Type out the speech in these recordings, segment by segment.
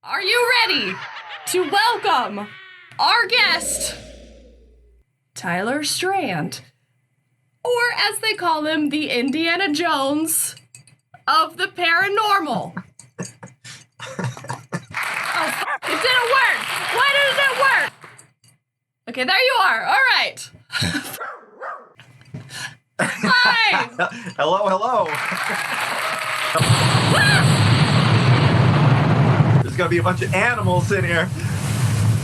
Are you ready to welcome our guest, Tyler Strand, or as they call him, the Indiana Jones of the paranormal? It didn't work! Why didn't it work? Okay, there you are. All right. Hi! Hello. There's gonna be a bunch of animals in here.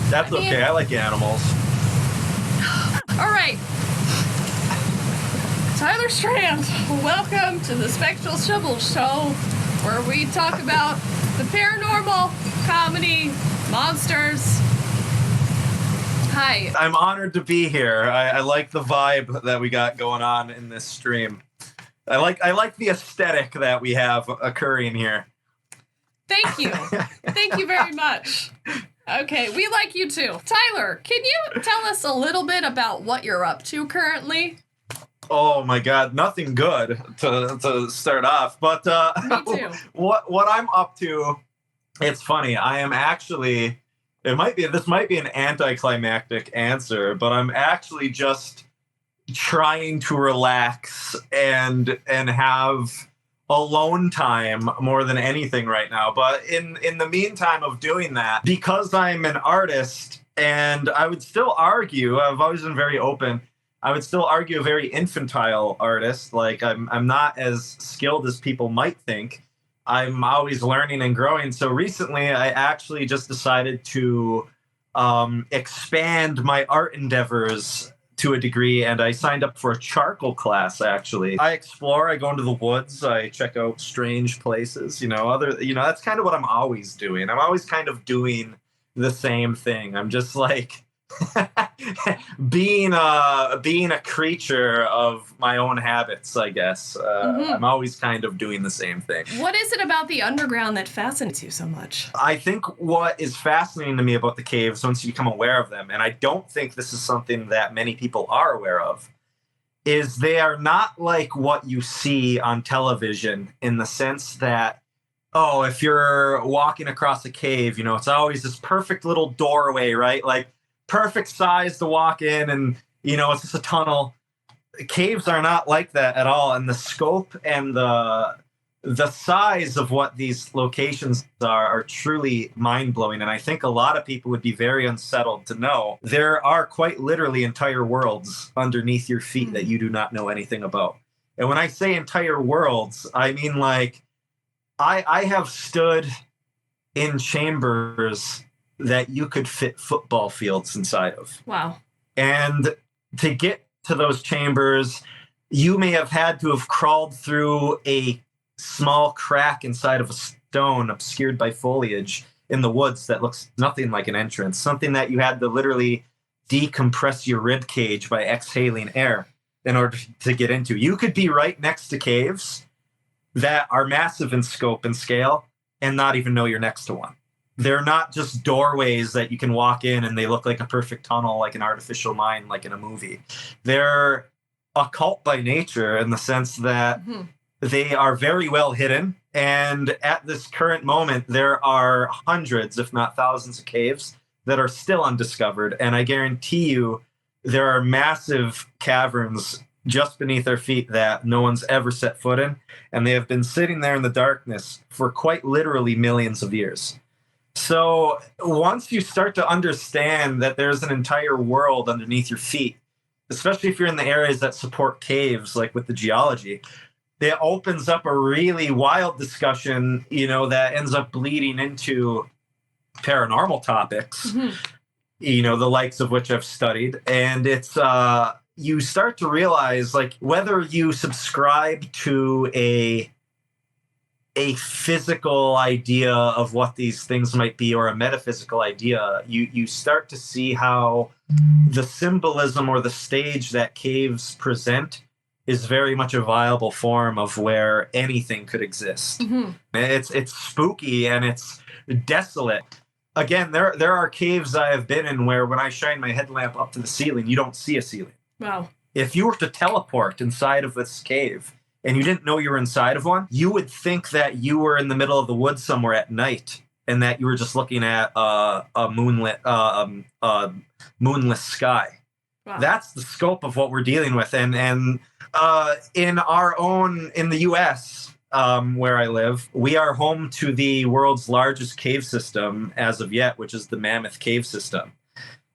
That's okay. I like animals. All right. Tyler Strand, welcome to the Spectral Sybil Show, where we talk about the paranormal, comedy, monsters. Hi. I'm honored to be here. I like the vibe that we got going on in this stream. I like the aesthetic that we have occurring here. Thank you. Thank you very much. Okay, we like you too. Tyler, can you tell us a little bit about what you're up to currently? Oh my God, nothing good to start off. But Me too. What I'm up to, it's funny. I am actually, this might be an anticlimactic answer, but I'm actually just trying to relax and have alone time more than anything right now. But in the meantime of doing that, because I'm an artist, and I would still argue, I've always been very open, I would still argue a very infantile artist. Like I'm not as skilled as people might think. I'm always learning and growing. So recently I actually just decided to expand my art endeavors to a degree, and I signed up for a charcoal class. Actually, I explore. I go into the woods. I check out strange places. That's kind of what I'm always doing. I'm always kind of doing the same thing. I'm just like being a creature of my own habits, I guess. I'm always kind of doing the same thing. What is it about the underground that fascinates you so much? I think what is fascinating to me about the caves, once you become aware of them, and I don't think this is something that many people are aware of, is they are not like what you see on television, in the sense that, oh, if you're walking across a cave, it's always this perfect little doorway, right? Like, perfect size to walk in, and it's just a tunnel. Caves are not like that at all, and the scope and the size of what these locations are truly mind-blowing. And I think a lot of people would be very unsettled to know there are quite literally entire worlds underneath your feet that you do not know anything about. And when I say entire worlds, I mean, like, I have stood in chambers that you could fit football fields inside of. Wow. And to get to those chambers, you may have had to have crawled through a small crack inside of a stone obscured by foliage in the woods that looks nothing like an entrance, something that you had to literally decompress your rib cage by exhaling air in order to get into. You could be right next to caves that are massive in scope and scale and not even know you're next to one. They're not just doorways that you can walk in and they look like a perfect tunnel, like an artificial mine, like in a movie. They're occult by nature, in the sense that they are very well hidden. And at this current moment, there are hundreds, if not thousands, of caves that are still undiscovered. And I guarantee you there are massive caverns just beneath our feet that no one's ever set foot in. And they have been sitting there in the darkness for quite literally millions of years. So once you start to understand that there's an entire world underneath your feet, especially if you're in the areas that support caves, like with the geology, it opens up a really wild discussion, that ends up bleeding into paranormal topics, the likes of which I've studied. And it's, you start to realize, like, whether you subscribe to a physical idea of what these things might be, or a metaphysical idea, you start to see how the symbolism or the stage that caves present is very much a viable form of where anything could exist. It's spooky and it's desolate. Again, there are caves I have been in where when I shine my headlamp up to the ceiling, you don't see a ceiling. Wow. If you were to teleport inside of this cave and you didn't know you were inside of one, you would think that you were in the middle of the woods somewhere at night and that you were just looking at a moonless sky. Wow. That's the scope of what we're dealing with. And in the U.S., where I live, we are home to the world's largest cave system as of yet, which is the Mammoth Cave System.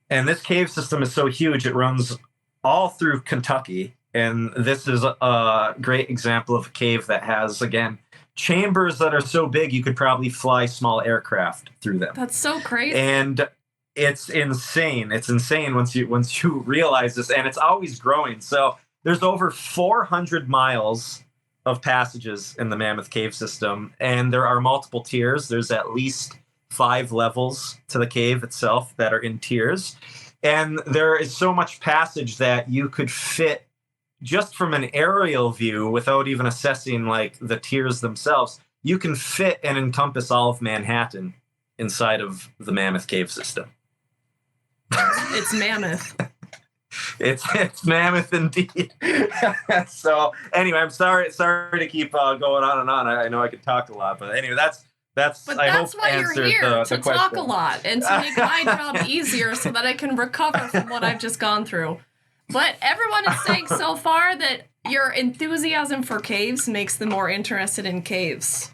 And this cave system is so huge, it runs all through Kentucky. And this is a great example of a cave that has, again, chambers that are so big you could probably fly small aircraft through them. That's so crazy. And it's insane. It's insane once you realize this, and it's always growing. So there's over 400 miles of passages in the Mammoth Cave System, and there are multiple tiers. There's at least 5 levels to the cave itself that are in tiers. And there is so much passage that you could fit just from an aerial view without even assessing like the tiers themselves. You can fit and encompass all of Manhattan inside of the Mammoth Cave System. It's mammoth. It's mammoth indeed. So anyway, I'm sorry to keep going on and on. I know I could talk a lot, but anyway, that's I hope why you're answered here, the to question. talk a lot and to make my job easier so that I can recover from what I've just gone through. But everyone is saying so far that your enthusiasm for caves makes them more interested in caves.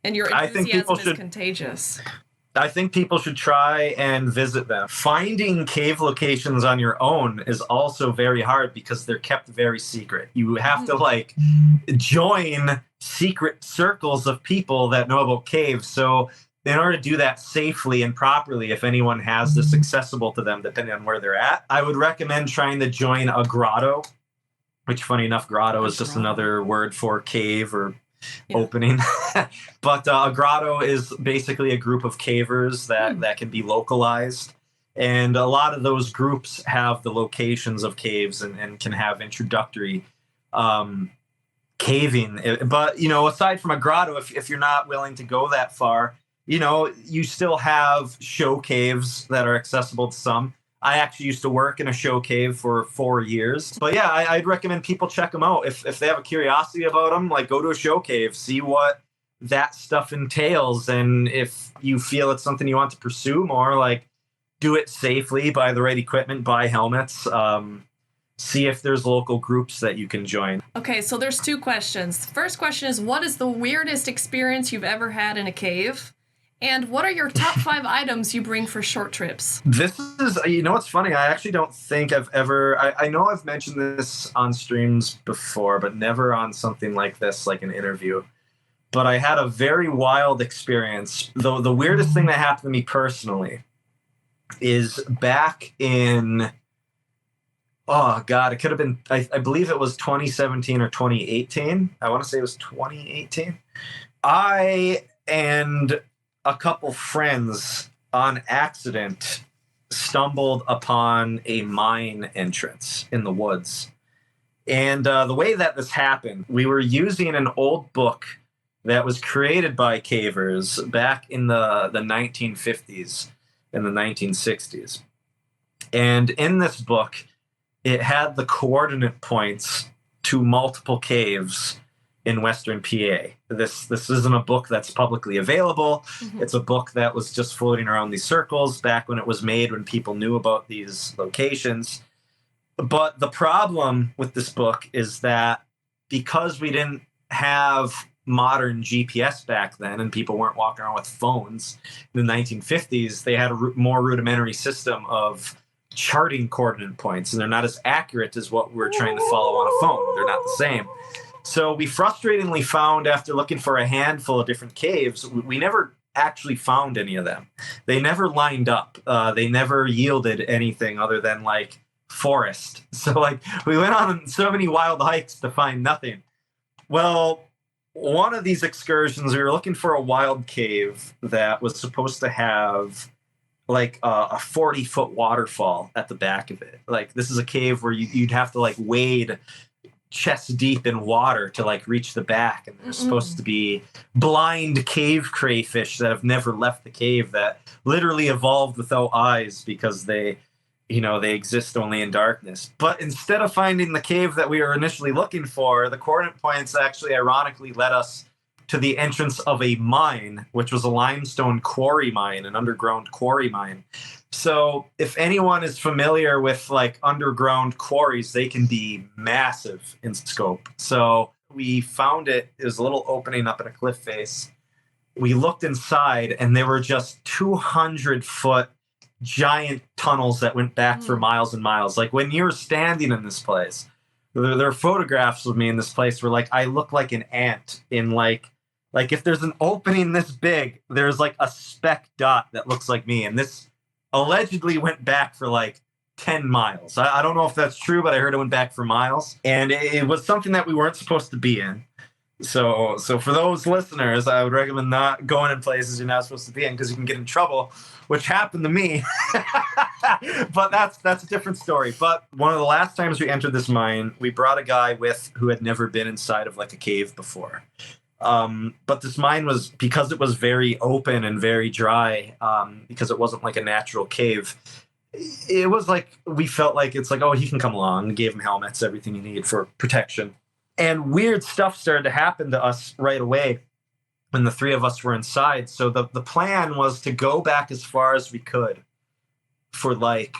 And your enthusiasm is contagious. I think people should try and visit them. Finding cave locations on your own is also very hard because they're kept very secret. You have to like join secret circles of people that know about caves. So in order to do that safely and properly, if anyone has this accessible to them, depending on where they're at, I would recommend trying to join a grotto, which funny enough, grotto is just another word for cave or opening. But a grotto is basically a group of cavers that can be localized. And a lot of those groups have the locations of caves and can have introductory caving. But, aside from a grotto, if you're not willing to go that far, you still have show caves that are accessible to some. I actually used to work in a show cave for 4 years. But yeah, I'd recommend people check them out. If they have a curiosity about them, like go to a show cave, see what that stuff entails. And if you feel it's something you want to pursue more, like do it safely, buy the right equipment, buy helmets, see if there's local groups that you can join. Okay, so there's 2 questions. The first question is, what is the weirdest experience you've ever had in a cave? And what are your top 5 items you bring for short trips? This is, what's funny? I actually don't think I've ever, I know I've mentioned this on streams before, but never on something like this, like an interview. But I had a very wild experience. Though the weirdest thing that happened to me personally is back in, oh God, it could have been, I believe it was 2017 or 2018. I want to say it was 2018. I and a couple friends on accident stumbled upon a mine entrance in the woods. And the way that this happened, we were using an old book that was created by cavers back in the 1950s and the 1960s. And in this book, it had the coordinate points to multiple caves in Western PA. This isn't a book that's publicly available. Mm-hmm. It's a book that was just floating around these circles back when it was made, when people knew about these locations. But the problem with this book is that because we didn't have modern GPS back then and people weren't walking around with phones in the 1950s, they had a more rudimentary system of charting coordinate points, and they're not as accurate as what we're trying to follow on a phone. They're not the same. So we frustratingly found, after looking for a handful of different caves, we never actually found any of them. They never lined up. They never yielded anything other than like forest. So like we went on so many wild hikes to find nothing. Well, one of these excursions, we were looking for a wild cave that was supposed to have like a 40-foot waterfall at the back of it. Like this is a cave where you'd have to like wade chest deep in water to like reach the back, and there's supposed to be blind cave crayfish that have never left the cave, that literally evolved without eyes because they exist only in darkness. But instead of finding the cave that we were initially looking for, the coordinate points actually ironically led us to the entrance of a mine, which was a limestone quarry mine, an underground quarry mine. So if anyone is familiar with like underground quarries, they can be massive in scope. So we found it. It was a little opening up in a cliff face. We looked inside and there were just 200-foot giant tunnels that went back for miles and miles. Like when you were standing in this place, there are photographs of me in this place where like I look like an ant in like if there's an opening this big, there's like a speck dot that looks like me. And this allegedly went back for like 10 miles. I don't know if that's true, but I heard it went back for miles. And it was something that we weren't supposed to be in. So for those listeners, I would recommend not going in places you're not supposed to be in because you can get in trouble, which happened to me. But that's a different story. But one of the last times we entered this mine, we brought a guy with who had never been inside of like a cave before. But this mine was, because it was very open and very dry, because it wasn't like a natural cave, it was like, we felt like it's like, oh, he can come along. We gave him helmets, everything he needed for protection. And weird stuff started to happen to us right away when the three of us were inside. So the plan was to go back as far as we could for like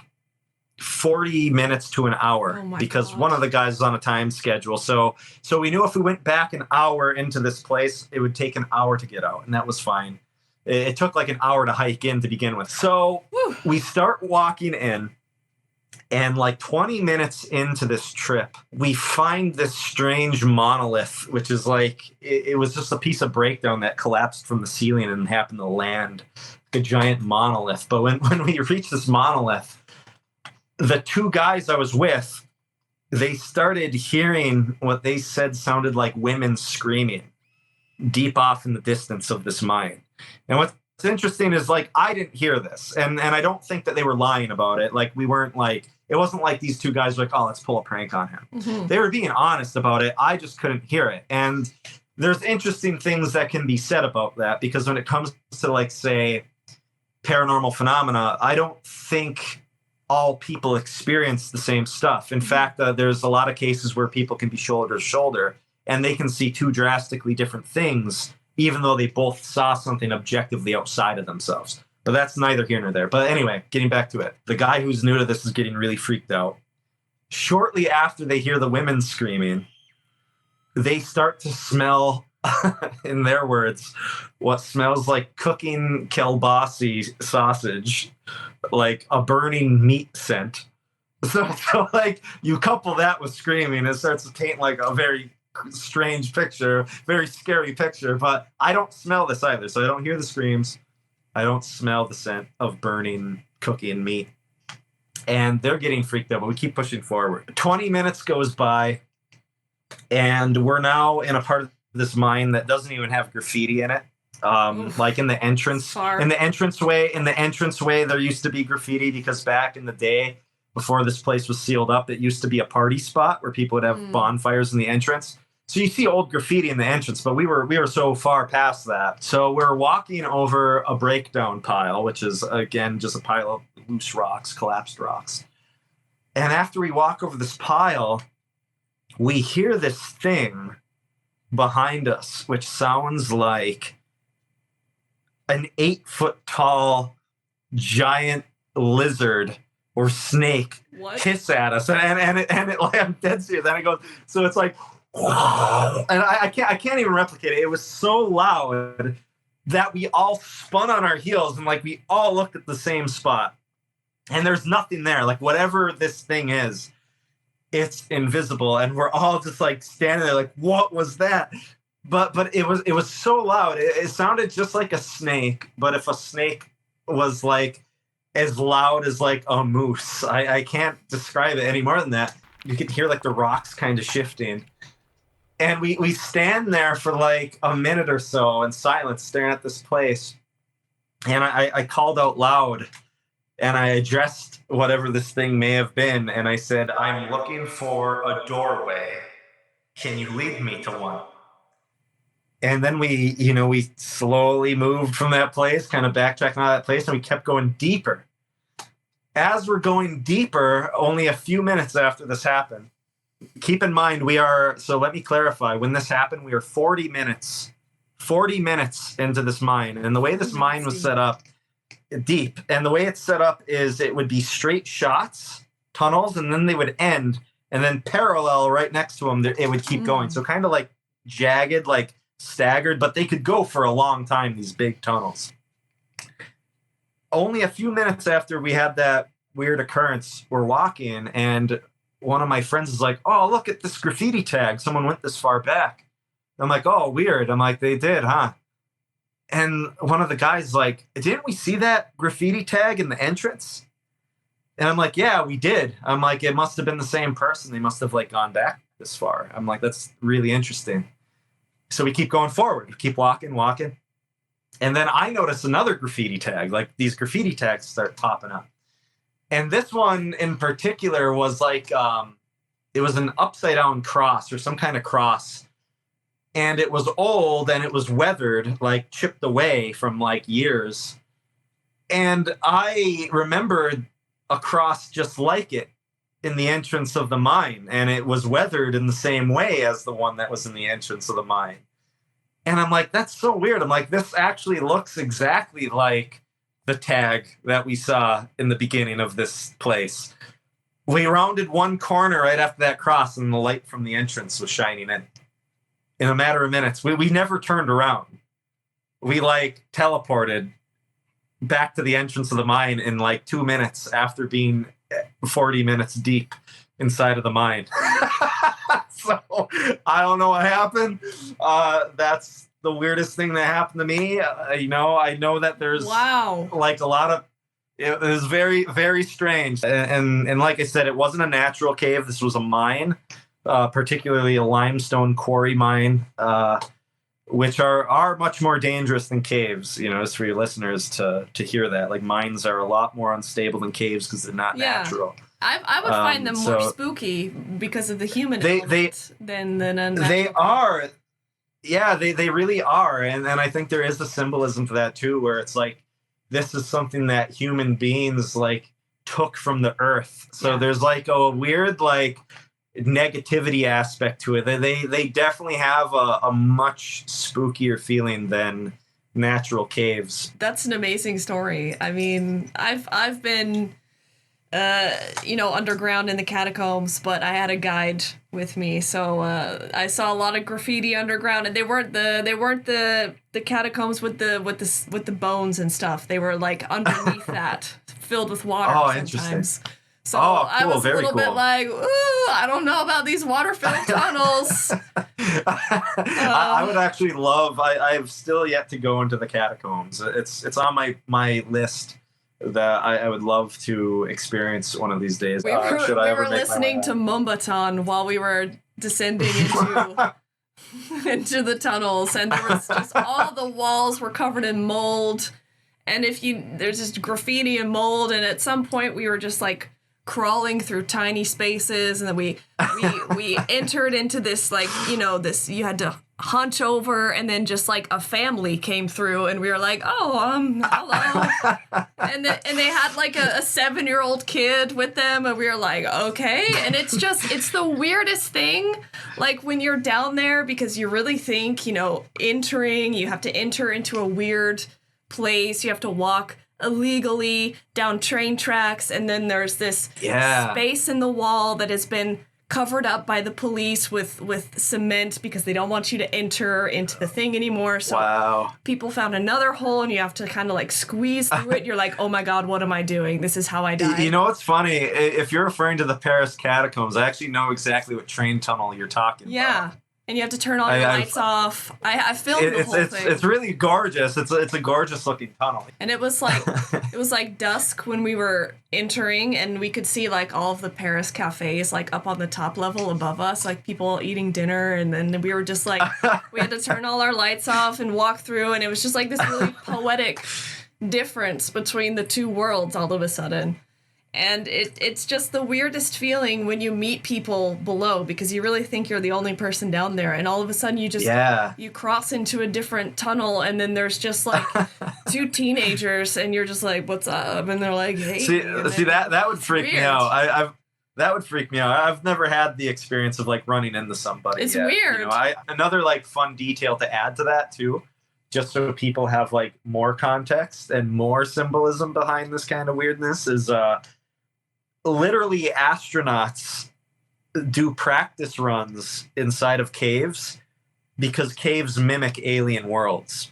40 minutes to an hour, because one of the guys is on a time schedule. So we knew if we went back an hour into this place, it would take an hour to get out, and that was fine. It took like an hour to hike in to begin with. So we start walking in, and like 20 minutes into this trip, we find this strange monolith, which is like, it was just a piece of breakdown that collapsed from the ceiling and happened to land like a giant monolith. But when we reached this monolith, the two guys I was with, they started hearing what they said sounded like women screaming deep off in the distance of this mine. And what's interesting is like, I didn't hear this. And I don't think that they were lying about it. Like we weren't like, it wasn't like these two guys were like, oh, let's pull a prank on him. Mm-hmm. They were being honest about it. I just couldn't hear it. And there's interesting things that can be said about that, because when it comes to like, say, paranormal phenomena, I don't think all people experience the same stuff. In fact, there's a lot of cases where people can be shoulder to shoulder and they can see two drastically different things, even though they both saw something objectively outside of themselves. But that's neither here nor there. But anyway, getting back to it. The guy who's new to this is getting really freaked out. Shortly after they hear the women screaming, they start to smell, in their words, what smells like cooking kielbasa sausage, like a burning meat scent. So like you couple that with screaming, it starts to paint like a very strange picture, very scary picture. But I don't smell this either, so I don't hear the screams. I don't smell the scent of burning cooking meat. And they're getting freaked out, but we keep pushing forward. 20 minutes goes by, and we're now in a part of this mine that doesn't even have graffiti in it. Like in the entrance, in the entranceway, there used to be graffiti, because back in the day, before this place was sealed up, it used to be a party spot where people would have bonfires in the entrance. So you see old graffiti in the entrance, but we were so far past that. So we're walking over a breakdown pile, which is, again, just a pile of loose rocks, collapsed rocks. And after we walk over this pile, we hear this thing behind us, which sounds like an 8-foot tall giant lizard or snake hiss at us. And it like, I'm dead serious. Then it goes, so it's like, and I can't even replicate it. It was so loud that we all spun on our heels and like we all looked at the same spot, and there's nothing there. Like whatever this thing is, it's invisible, and we're all just like standing there like, what was that? But it was so loud. It sounded just like a snake, but if a snake was like as loud as like a moose, I can't describe it any more than that. You could hear like the rocks kind of shifting. And we stand there for like a minute or so in silence, staring at this place. And I called out loud, and I addressed whatever this thing may have been. And I said, I'm looking for a doorway. Can you lead me to one? And then we slowly moved from that place, kind of backtracking out of that place, and we kept going deeper. As we're going deeper, only a few minutes after this happened, keep in mind, so let me clarify. When this happened, we were 40 minutes 40 minutes into this mine. And the way this mine was set up, deep. And the way it's set up is it would be straight shots, tunnels, and then they would end. And then parallel right next to them, it would keep going. So kind of like jagged, like staggered, but they could go for a long time, these big tunnels. Only a few minutes after we had that weird occurrence, we're walking, and one of my friends is like, oh, look at this graffiti tag. Someone went this far back. I'm like, oh, weird. I'm like, they did, huh? And one of the guys is like, didn't we see that graffiti tag in the entrance? And I'm like, yeah, we did. I'm like, it must have been the same person. They must have like gone back this far. I'm like, that's really interesting. So we keep going forward. We keep walking. And then I notice another graffiti tag. Like these graffiti tags start popping up. And this one in particular was like, it was an upside down cross or some kind of cross. And it was old and it was weathered, like chipped away from like years. And I remembered a cross just like it in the entrance of the mine. And it was weathered in the same way as the one that was in the entrance of the mine. And I'm like, that's so weird. I'm like, this actually looks exactly like the tag that we saw in the beginning of this place. We rounded one corner right after that cross and the light from the entrance was shining in a matter of minutes. We never turned around. We like teleported back to the entrance of the mine in like 2 minutes after being 40 minutes deep inside of the mine. So I don't know what happened. That's the weirdest thing that happened to me. I know that there's like a lot of, it was very, very strange. And like I said, it wasn't a natural cave. This was a mine, particularly a limestone quarry mine, which are much more dangerous than caves, just for your listeners to hear that. Like mines are a lot more unstable than caves because they're not natural. I would find them more spooky because of the human element than unnatural. They are. Yeah, they really are. And I think there is a symbolism to that too, where it's like, this is something that human beings like took from the earth. So there's like a weird like negativity aspect to it. They definitely have a much spookier feeling than natural caves. That's an amazing story. I mean, I've been underground in the catacombs, but I had a guide with me, so I saw a lot of graffiti underground, and they weren't the catacombs with the bones and stuff. They were like underneath that, filled with water. Oh, sometimes. interesting. So cool. I was Very a little cool. bit like, ooh, I don't know about these water-filled tunnels. I would actually love. I've still yet to go into the catacombs. It's on my list that I would love to experience one of these days. We were listening to Moombahton while we were descending into the tunnels, and there was just all the walls were covered in mold, and there's just graffiti and mold, and at some point we were just like crawling through tiny spaces, and then we entered into this like this, you had to hunch over, and then just like a family came through, and we were like, oh, hello. and they had like a 7-year-old kid with them, and we were like, okay. And it's the weirdest thing, like when you're down there, because you really think, you have to enter into a weird place, you have to walk illegally down train tracks, and then there's this space in the wall that has been covered up by the police with cement because they don't want you to enter into the thing anymore. So people found another hole, and you have to kind of like squeeze through it. You're like, oh my God, what am I doing? This is how I die. You know what's funny? If you're referring to the Paris catacombs, I actually know exactly what train tunnel you're talking about. Yeah. And you have to turn all your lights off. I filmed the whole thing. It's really gorgeous. It's a gorgeous looking tunnel. And it was like dusk when we were entering, and we could see like all of the Paris cafes like up on the top level above us, like people eating dinner, and then we were just like we had to turn all our lights off and walk through, and it was just like this really poetic difference between the two worlds all of a sudden. And it's just the weirdest feeling when you meet people below, because you really think you're the only person down there, and all of a sudden you just you cross into a different tunnel, and then there's just like two teenagers, and you're just like, what's up? And they're like, hey. See that would freak me out. That would freak me out. I've never had the experience of like running into somebody. It's weird. Another like fun detail to add to that too just so people have like more context and more symbolism behind this kind of weirdness, is literally astronauts do practice runs inside of caves because caves mimic alien worlds.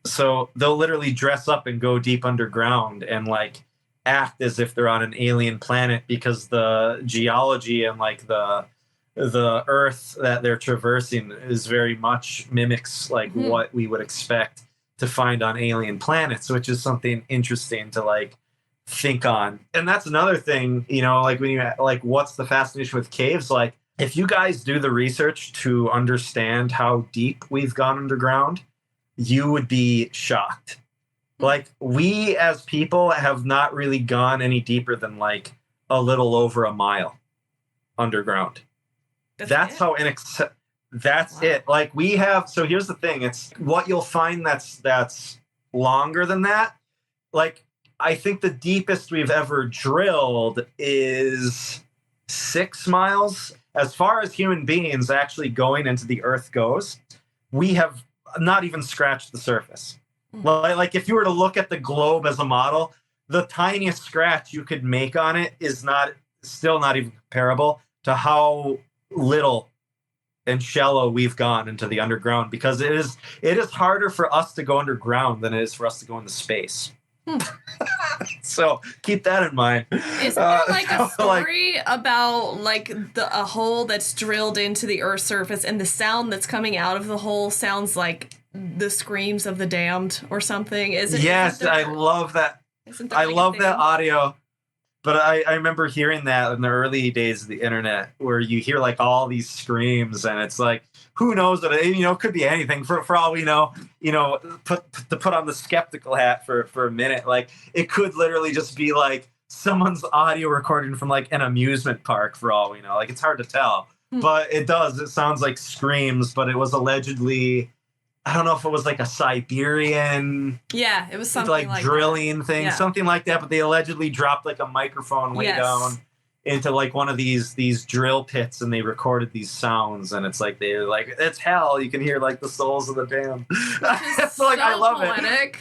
So they'll literally dress up and go deep underground and like act as if they're on an alien planet, because the geology and like the earth that they're traversing is very much mimics like what we would expect to find on alien planets, which is something interesting to like think on. And that's another thing, you know, like when you like, what's the fascination with caves? Like, if you guys do the research to understand how deep we've gone underground, you would be shocked. Like, we as people have not really gone any deeper than like a little over a mile underground. That's how that's it. Like, we have, so here's the thing, it's what you'll find that's longer than that. Like, I think the deepest we've ever drilled is 6 miles. As far as human beings actually going into the earth goes, we have not even scratched the surface. Like, if you were to look at the globe as a model, the tiniest scratch you could make on it is still not even comparable to how little and shallow we've gone into the underground, because it is harder for us to go underground than it is for us to go into space. So keep that in mind. Is there like a story about like a hole that's drilled into the Earth's surface, and the sound that's coming out of the hole sounds like the screams of the damned or something? Yes, I love that. I love that audio. But I remember hearing that in the early days of the internet, where you hear like all these screams, and it's like, who knows what it could be anything for all we know, put on the skeptical hat for a minute. Like, it could literally just be like someone's audio recording from like an amusement park for all we know. Like, it's hard to tell, but it sounds like screams, but it was allegedly, I don't know if it was like a Siberian, it was something like drilling thing, something like that. But they allegedly dropped like a microphone way down into like one of these drill pits, and they recorded these sounds. And it's like, they're like, it's hell. You can hear like the souls of the damned. So like, I love it.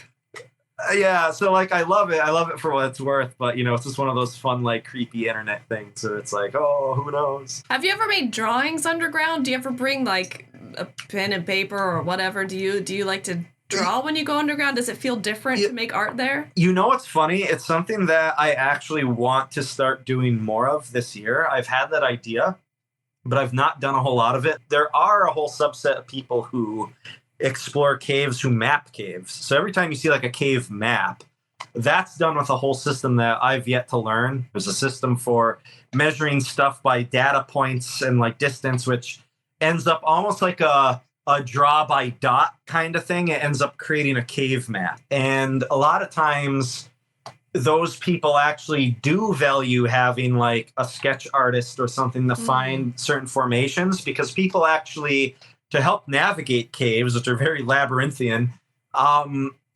Yeah, so like, I love it. I love it for what it's worth. But it's just one of those fun, like, creepy internet things. So it's like, oh, who knows? Have you ever made drawings underground? Do you ever bring like a pen and paper or whatever? Do you like to draw when you go underground? Does it feel different to make art there? What's funny? It's something that I actually want to start doing more of this year. I've had that idea, but I've not done a whole lot of it. There are a whole subset of people who explore caves, who map caves. So every time you see like a cave map, that's done with a whole system that I've yet to learn. There's a system for measuring stuff by data points and like distance, which ends up almost like a draw by dot kind of thing. It ends up creating a cave map. And a lot of times those people actually do value having like a sketch artist or something to find certain formations, because people actually, to help navigate caves, which are very labyrinthian,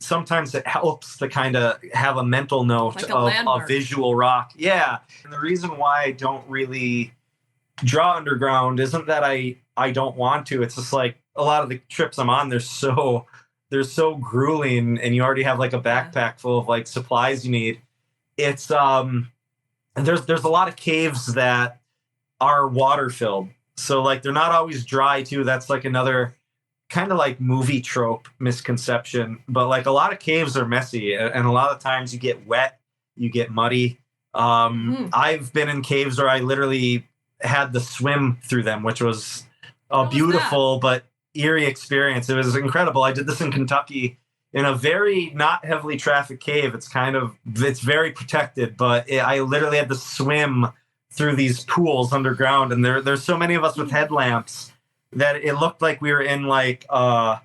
sometimes it helps to kind of have a mental note like of a visual rock. Yeah. And the reason why I don't really draw underground isn't that I don't want to. It's just like, a lot of the trips I'm on, they're so grueling, and you already have like a backpack full of like supplies you need. It's there's a lot of caves that are water filled. So like, they're not always dry too. That's like another kind of like movie trope misconception. But like, a lot of caves are messy, and a lot of times you get wet, you get muddy. I've been in caves where I literally had to swim through them, which was a beautiful but eerie experience. It was incredible. I did this in Kentucky in a very not heavily trafficked cave. It's very protected, but I literally had to swim through these pools underground, and there's so many of us with headlamps that it looked like we were in like a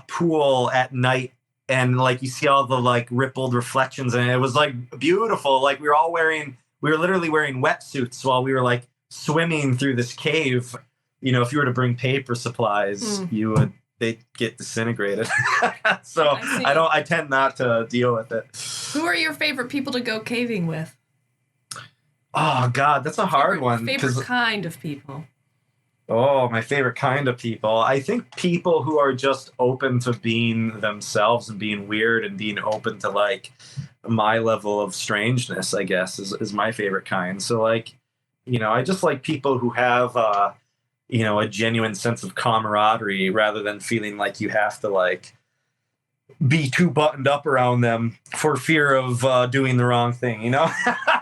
pool at night, and like you see all the like rippled reflections, and it was like beautiful. Like, we were literally wearing wetsuits while we were like swimming through this cave. If you were to bring paper supplies, they'd get disintegrated. So I tend not to deal with it. Who are your favorite people to go caving with? Oh God, that's a hard one. Favorite kind of people. Oh, my favorite kind of people. I think people who are just open to being themselves and being weird and being open to like my level of strangeness, I guess, is my favorite kind. So like, I just like people who have a genuine sense of camaraderie rather than feeling like you have to like be too buttoned up around them for fear of doing the wrong thing,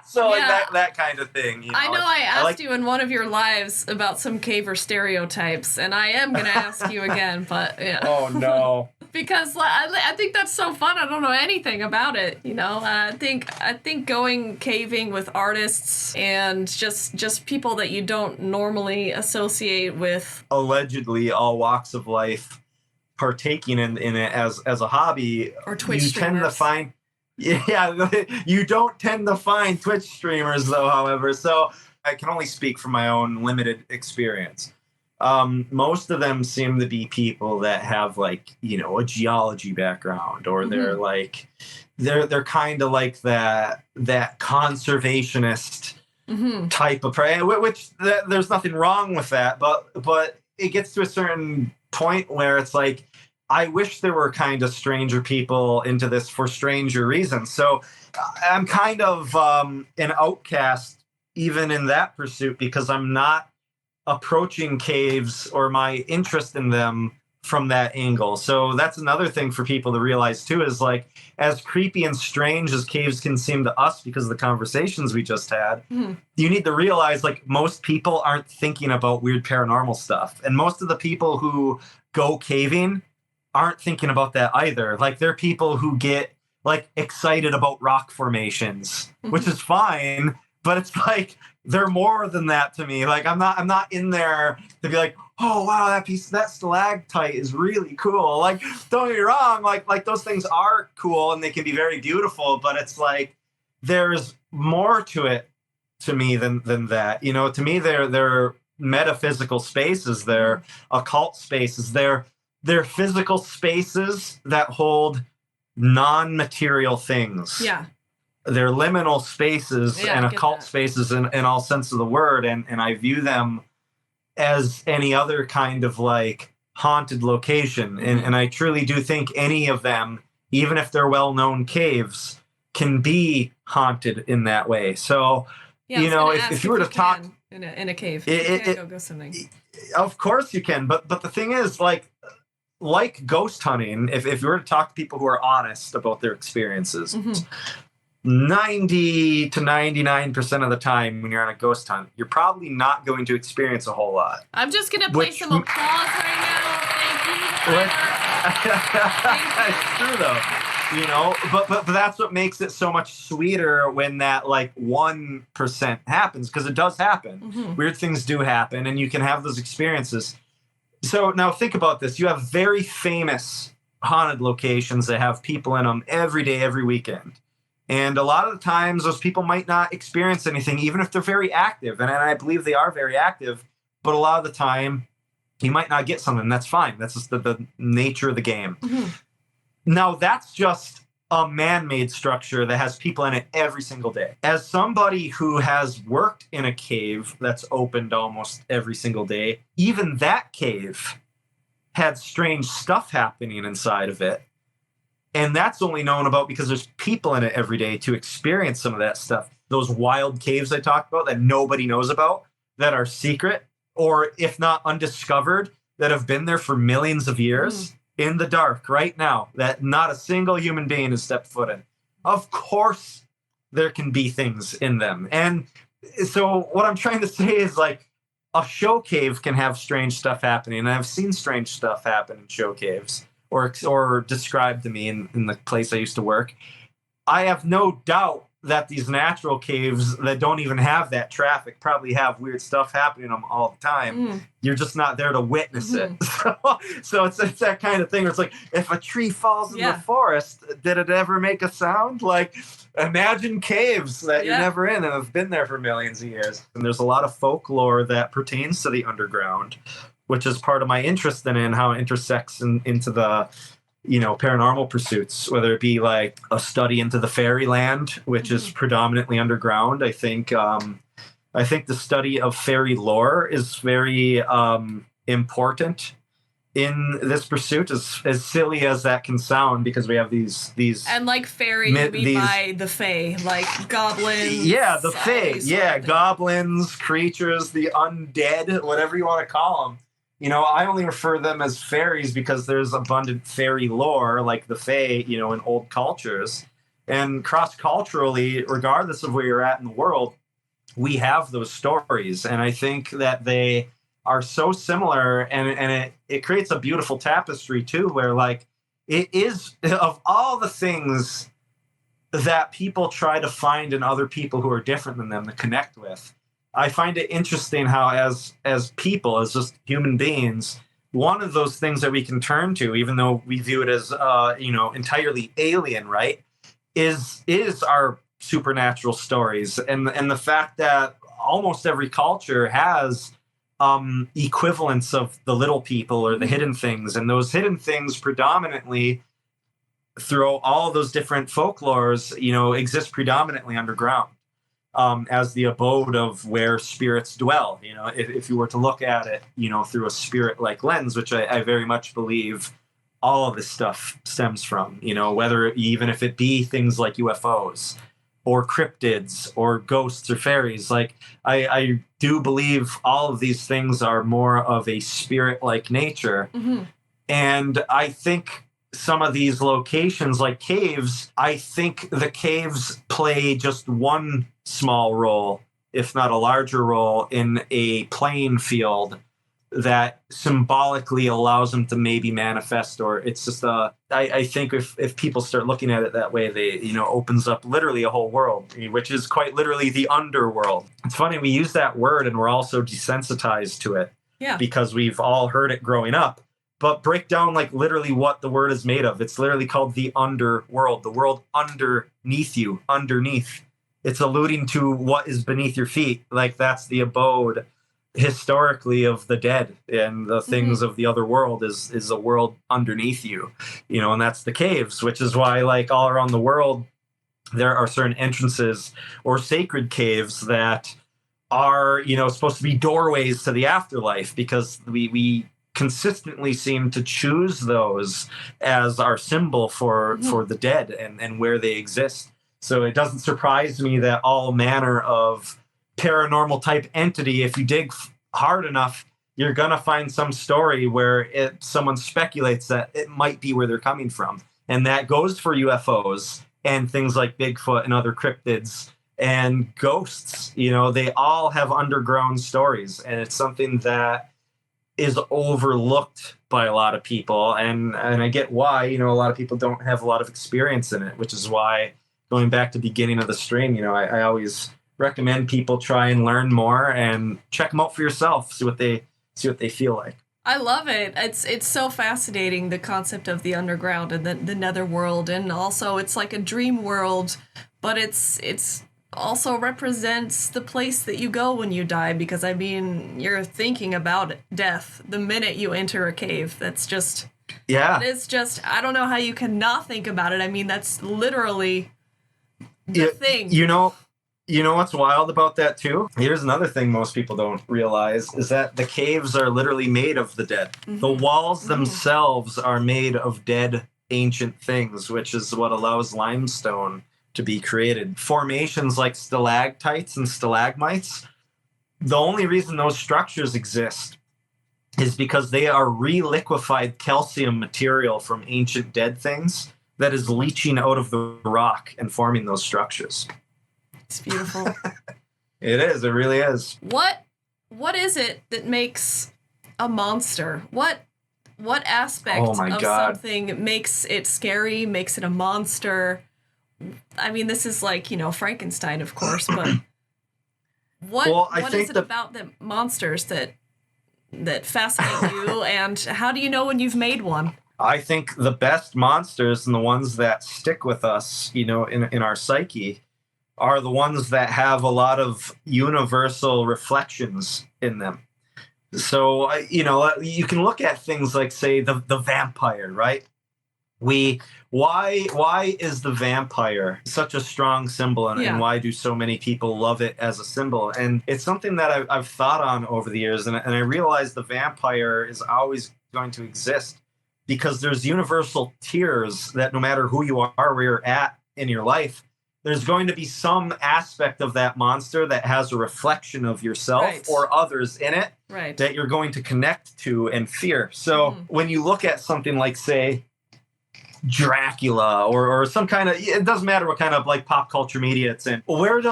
So like that kind of thing. I know I asked you in one of your lives about some caver stereotypes, and I am going to ask you again, but yeah. Oh no. Because I think that's so fun. I don't know anything about it, I think going caving with artists and just people that you don't normally associate with allegedly all walks of life partaking in it as a hobby, or Twitch streamers. Tend to find you don't tend to find Twitch streamers though, however, so I can only speak from my own limited experience. Most of them seem to be people that have like a geology background, or they're like they're kind of like that conservationist type of prey, which there's nothing wrong with that, but it gets to a certain point where it's like, I wish there were kind of stranger people into this for stranger reasons. So I'm kind of an outcast even in that pursuit, because I'm not approaching caves or my interest in them from that angle. So that's another thing for people to realize too, is like, as creepy and strange as caves can seem to us because of the conversations we just had, you need to realize like most people aren't thinking about weird paranormal stuff. And most of the people who go caving aren't thinking about that either. Like, they're people who get like excited about rock formations, which is fine, but it's like, they're more than that to me. Like, I'm not in there to be like, oh wow, that stalactite is really cool. Like, don't get me wrong, like those things are cool and they can be very beautiful, but it's like there's more to it to me than that. To me, they're metaphysical spaces, they're occult spaces, they're physical spaces that hold non-material things. Yeah. They're liminal spaces and occult spaces in all sense of the word, and I view them as any other kind of like haunted location. And I truly do think any of them, even if they're well-known caves, can be haunted in that way. So, if you were to talk in a cave, you can go something. Of course you can, but the thing is, like ghost hunting, if you were to talk to people who are honest about their experiences, 90 to 99% of the time when you're on a ghost hunt, you're probably not going to experience a whole lot. I'm just going to play some applause right now. Thank you. It's true though, but that's what makes it so much sweeter when that like 1% happens, because it does happen. Weird things do happen, and you can have those experiences. So now think about this. You have very famous haunted locations that have people in them every day, every weekend. And a lot of the times those people might not experience anything, even if they're very active. And I believe they are very active. But a lot of the time, you might not get something. That's fine. That's just the nature of the game. Now, that's just a man-made structure that has people in it every single day. As somebody who has worked in a cave that's opened almost every single day, even that cave had strange stuff happening inside of it. And that's only known about because there's people in it every day to experience some of that stuff. Those wild caves I talked about that nobody knows about, that are secret, or if not undiscovered, that have been there for millions of years in the dark right now, that not a single human being has stepped foot in. Of course, there can be things in them. And so what I'm trying to say is, like, a show cave can have strange stuff happening. And I've seen strange stuff happen in show caves, or described to me in the place I used to work. I have no doubt that these natural caves that don't even have that traffic probably have weird stuff happening in them all the time. You're just not there to witness it. So it's that kind of thing where it's like, if a tree falls in the forest, did it ever make a sound? Like, imagine caves that you're never in and have been there for millions of years. And there's a lot of folklore that pertains to the underground, which is part of my interest in how it intersects into the, paranormal pursuits, whether it be like a study into the fairyland, which is predominantly underground. I think I think the study of fairy lore is very important in this pursuit, as silly as that can sound, because we have these and like fairy, you mean by the fae, like goblins. Yeah, the fae. Yeah, goblins, creatures, the undead, whatever you want to call them. You know, I only refer them as fairies because there's abundant fairy lore, like the fae, you know, in old cultures. And cross-culturally, regardless of where you're at in the world, we have those stories. And I think that they are so similar, and it creates a beautiful tapestry too, where like it is, of all the things that people try to find in other people who are different than them to connect with, I find it interesting how as people, as just human beings, one of those things that we can turn to, even though we view it as entirely alien, right, is our supernatural stories, and the fact that almost every culture has equivalents of the little people or the hidden things, and those hidden things predominantly through all those different folklores, you know, exist predominantly underground, as the abode of where spirits dwell. You know, if you were to look at it, you know, through a spirit-like lens, which I very much believe all of this stuff stems from, you know, whether even if it be things like UFOs or cryptids or ghosts or fairies, like I do believe all of these things are more of a spirit-like nature. Mm-hmm. And I think some of these locations like caves, I think the caves play just one small role, if not a larger role, in a playing field that symbolically allows them to maybe manifest. Or it's just I think if people start looking at it that way, they, you know, opens up literally a whole world, which is quite literally the underworld. It's funny, we use that word and we're also desensitized to it, because we've all heard it growing up. But break down like literally what the word is made of. It's literally called the underworld, the world underneath you, underneath. It's alluding to what is beneath your feet. Like that's the abode historically of the dead, and the things of the other world is a world underneath you, you know, and that's the caves, which is why like all around the world there are certain entrances or sacred caves that are, you know, supposed to be doorways to the afterlife, because we consistently seem to choose those as our symbol for the dead and where they exist. So it doesn't surprise me that all manner of paranormal type entity, if you dig hard enough, you're gonna find some story where someone speculates that it might be where they're coming from. And that goes for UFOs and things like Bigfoot and other cryptids and ghosts. You know, they all have underground stories, and it's something that is overlooked by a lot of people. And I get why, you know, a lot of people don't have a lot of experience in it, which is why, going back to the beginning of the stream, you know, I always recommend people try and learn more and check them out for yourself, see what they feel like. I love it. It's so fascinating, the concept of the underground and the netherworld, and also it's like a dream world, but it's also represents the place that you go when you die, because I mean, you're thinking about death the minute you enter a cave. That's just it's just, I don't know how you can not think about it. I mean, that's literally the thing. You know what's wild about that too? Here's another thing most people don't realize, is that the caves are literally made of the dead. The walls themselves are made of dead ancient things, which is what allows limestone to be created. Formations like stalactites and stalagmites, the only reason those structures exist is because they are reliquefied calcium material from ancient dead things that is leaching out of the rock and forming those structures. It's beautiful. It is. It really is. What is it that makes a monster? What aspect of something makes it scary, makes it a monster? I mean, this is like, you know, Frankenstein, of course, but what is it about the monsters that fascinate you, and how do you know when you've made one? I think the best monsters and the ones that stick with us, you know, in our psyche, are the ones that have a lot of universal reflections in them. So, you know, you can look at things like, say, the vampire, right? Why is the vampire such a strong symbol, and why do so many people love it as a symbol? And it's something that I've thought on over the years, and I realize the vampire is always going to exist because there's universal tiers that no matter who you are, where you're at in your life, there's going to be some aspect of that monster that has a reflection of yourself or others in it that you're going to connect to and fear. So when you look at something like, say, Dracula or some kind of, it doesn't matter what kind of like pop culture media it's in, the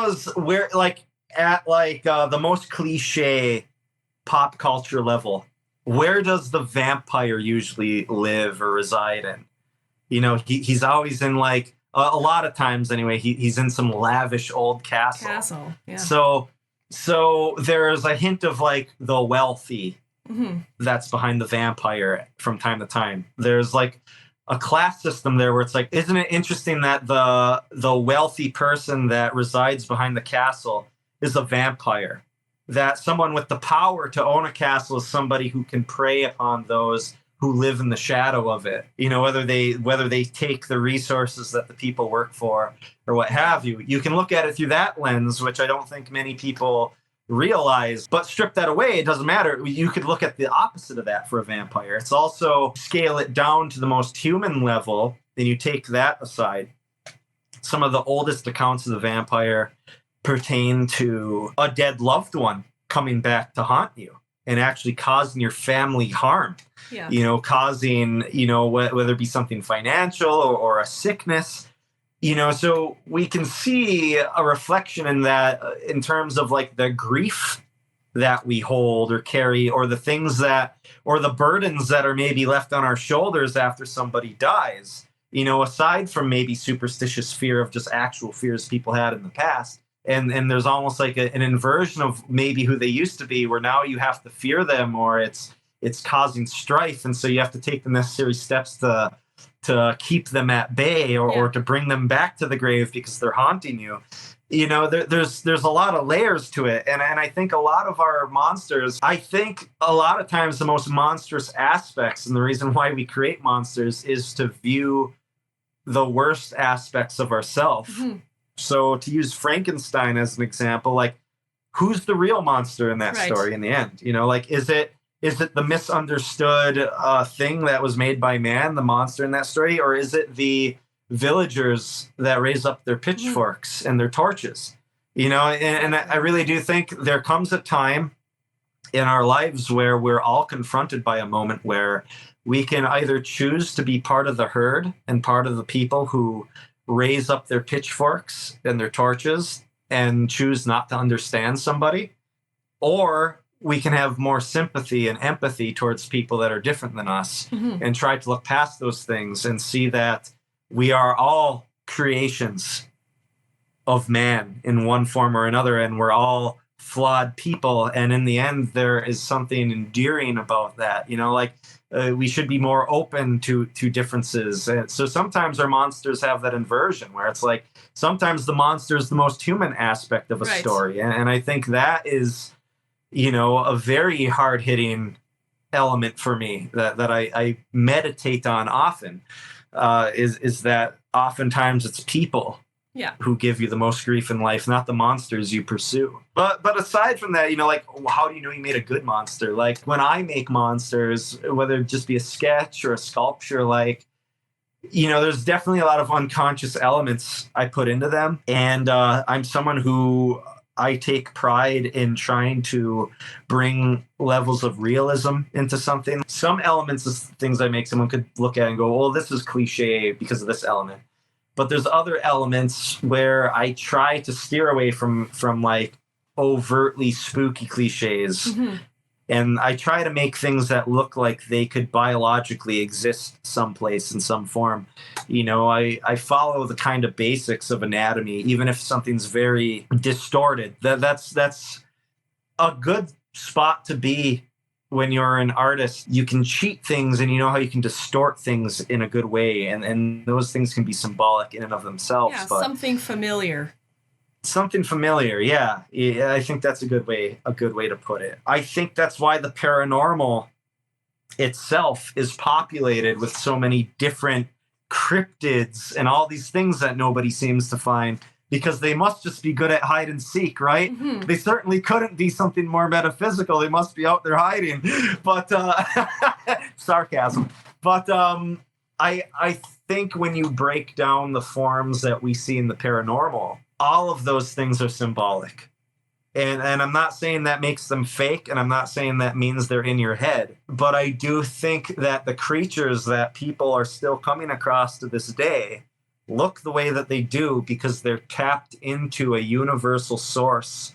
most cliche pop culture level, where does the vampire usually live or reside in? You know, he's always in like, a lot of times anyway, he's in some lavish old castle. Yeah. So there's a hint of like the wealthy that's behind the vampire from time to time. There's like a class system there where it's like, isn't it interesting that the wealthy person that resides behind the castle is a vampire? That someone with the power to own a castle is somebody who can prey upon those who live in the shadow of it. You know, whether they take the resources that the people work for or what have you. You can look at it through that lens, which I don't think many people realize, but strip that away, it doesn't matter. You could look at the opposite of that for a vampire. It's also scale it down to the most human level, and you take that aside. Some of the oldest accounts of the vampire pertain to a dead loved one coming back to haunt you and actually causing your family harm. Yeah. You know, causing, you know, whether it be something financial or a sickness. You know, so we can see a reflection in that in terms of like the grief that we hold or carry, or the things that, or the burdens that are maybe left on our shoulders after somebody dies, you know, aside from maybe superstitious fear of just actual fears people had in the past. And there's almost like an inversion of maybe who they used to be, where now you have to fear them, or it's causing strife. And so you have to take the necessary steps to keep them at bay or to bring them back to the grave because they're haunting you. You know, there's a lot of layers to it. And I think a lot of our monsters, I think a lot of times the most monstrous aspects, and the reason why we create monsters, is to view the worst aspects of ourselves. Mm-hmm. So to use Frankenstein as an example, like, who's the real monster in that story in the end? You know, like, is it the misunderstood thing that was made by man, the monster in that story? Or is it the villagers that raise up their pitchforks and their torches? You know, and I really do think there comes a time in our lives where we're all confronted by a moment where we can either choose to be part of the herd and part of the people who raise up their pitchforks and their torches and choose not to understand somebody, or we can have more sympathy and empathy towards people that are different than us and try to look past those things and see that we are all creations of man in one form or another, and we're all flawed people. And in the end, there is something endearing about that. You know, like, we should be more open to differences. And so sometimes our monsters have that inversion where it's like, sometimes the monster is the most human aspect of a story. And I think that is, you know, a very hard-hitting element for me that I meditate on often, is that oftentimes it's people who give you the most grief in life, not the monsters you pursue. But aside from that, you know, like, how do you know you made a good monster? Like, when I make monsters, whether it just be a sketch or a sculpture, like, you know, there's definitely a lot of unconscious elements I put into them. And I'm someone who, I take pride in trying to bring levels of realism into something. Some elements of things I make, someone could look at and go, well, this is cliche because of this element. But there's other elements where I try to steer away from like overtly spooky cliches. Mm-hmm. And I try to make things that look like they could biologically exist someplace in some form. You know, I follow the kind of basics of anatomy, even if something's very distorted. That's a good spot to be when you're an artist. You can cheat things, and you know how you can distort things in a good way. And those things can be symbolic in and of themselves. Yeah, but something familiar. Something familiar, yeah. I think that's a good way to put it. I think that's why the paranormal itself is populated with so many different cryptids and all these things that nobody seems to find, because they must just be good at hide and seek, right? Mm-hmm. They certainly couldn't be something more metaphysical. They must be out there hiding. But sarcasm. But I think when you break down the forms that we see in the paranormal, all of those things are symbolic. And I'm not saying that makes them fake, and I'm not saying that means they're in your head. But I do think that the creatures that people are still coming across to this day look the way that they do because they're tapped into a universal source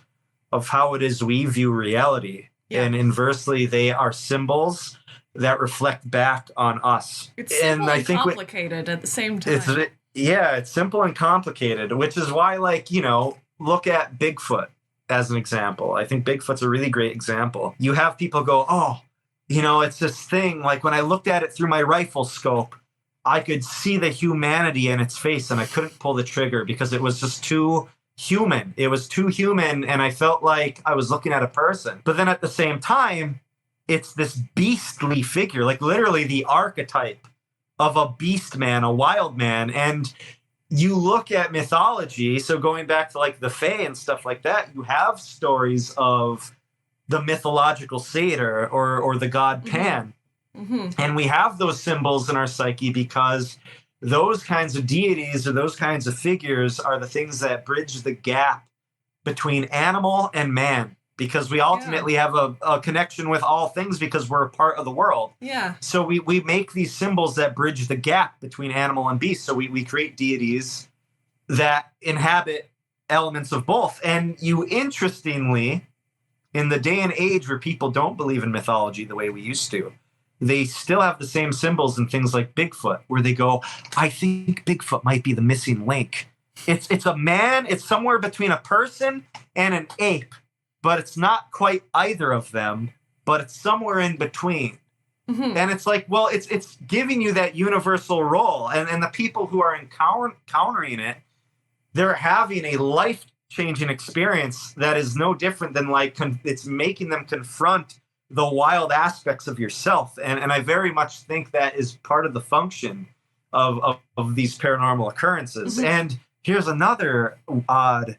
of how it is we view reality. Yeah. And inversely, they are symbols that reflect back on us. It's simple and complicated at the same time. It's simple and complicated, which is why, like, look at Bigfoot as an example. I think Bigfoot's a really great example. You have people go, oh, it's this thing. Like when I looked at it through my rifle scope, I could see the humanity in its face and I couldn't pull the trigger because it was just too human. It was too human and I felt like I was looking at a person. But then at the same time, it's this beastly figure, like literally the archetype of a beast man, a wild man. And you look at mythology, so going back to like the Fae and stuff like that, you have stories of the mythological satyr or the god Pan. Mm-hmm. And we have those symbols in our psyche because those kinds of deities or those kinds of figures are the things that bridge the gap between animal and man, because we ultimately have a connection with all things because we're a part of the world. Yeah. So we make these symbols that bridge the gap between animal and beast. So we create deities that inhabit elements of both. And you, interestingly, in the day and age where people don't believe in mythology the way we used to, they still have the same symbols in things like Bigfoot, where they go, I think Bigfoot might be the missing link. It's a man. It's somewhere between a person and an ape. But it's not quite either of them, but it's somewhere in between. Mm-hmm. And it's like, well, it's giving you that universal role. And the people who are encountering it, they're having a life-changing experience that is no different than like, it's making them confront the wild aspects of yourself. And I very much think that is part of the function of these paranormal occurrences. Mm-hmm. And here's another odd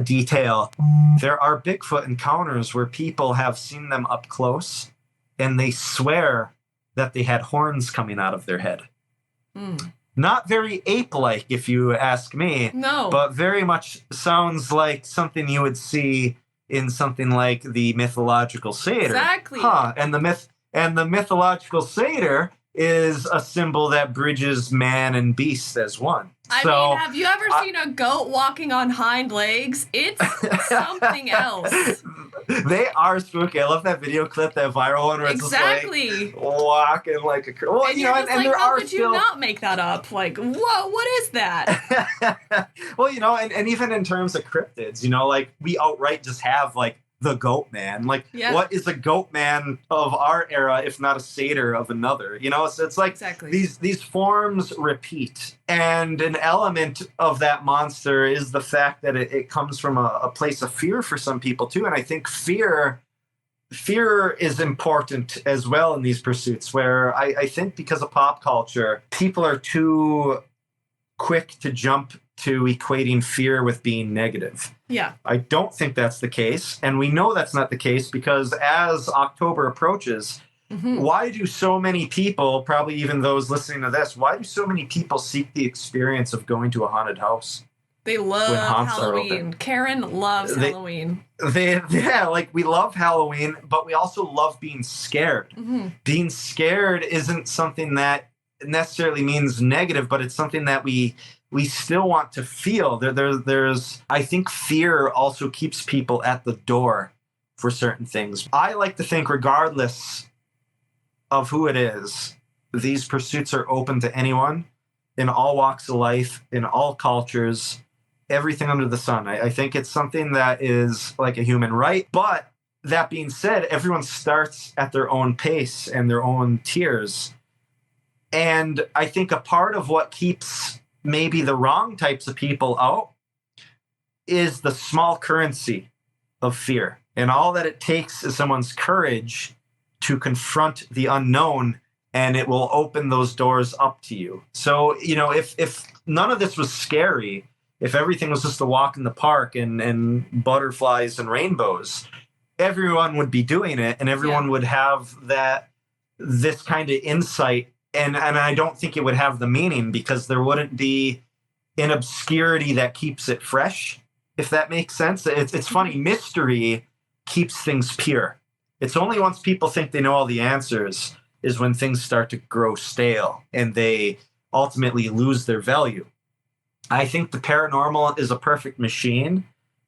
detail. There are Bigfoot encounters where people have seen them up close and they swear that they had horns coming out of their head. Mm. Not very ape-like, if you ask me. No. But very much sounds like something you would see in something like the mythological satyr. Exactly. And the mythological satyr is a symbol that bridges man and beast as one. I mean, have you ever seen a goat walking on hind legs? It's something else. They are spooky. I love that video clip, that viral one, where it's just like walking like a... Well, and you're just like, how could you not make that up? Like, whoa, what is that? Well, and even in terms of cryptids, like we outright just have like the goat man. Like, what is a goat man of our era if not a satyr of another? So it's like these forms repeat. And an element of that monster is the fact that it comes from a place of fear for some people too. And I think fear is important as well in these pursuits, where I think because of pop culture, people are too quick to jump to equating fear with being negative. Yeah. I don't think that's the case. And we know that's not the case because as October approaches, why do so many people, probably even those listening to this, why do so many people seek the experience of going to a haunted house? They love Halloween. Karen loves Halloween. We love Halloween, but we also love being scared. Mm-hmm. Being scared isn't something that necessarily means negative, but it's something that we still want to feel. There's I think fear also keeps people at the door for certain things. I like to think regardless of who it is, these pursuits are open to anyone in all walks of life, in all cultures, everything under the sun. I think it's something that is like a human right. But that being said, everyone starts at their own pace and their own tiers. And I think a part of what keeps maybe the wrong types of people out is the small currency of fear. And all that it takes is someone's courage to confront the unknown and it will open those doors up to you. So, if none of this was scary, if everything was just a walk in the park and butterflies and rainbows, everyone would be doing it, and everyone would have this kind of insight. And I don't think it would have the meaning, because there wouldn't be an obscurity that keeps it fresh, if that makes sense. It's funny. Mystery keeps things pure. It's only once people think they know all the answers is when things start to grow stale and they ultimately lose their value. I think the paranormal is a perfect machine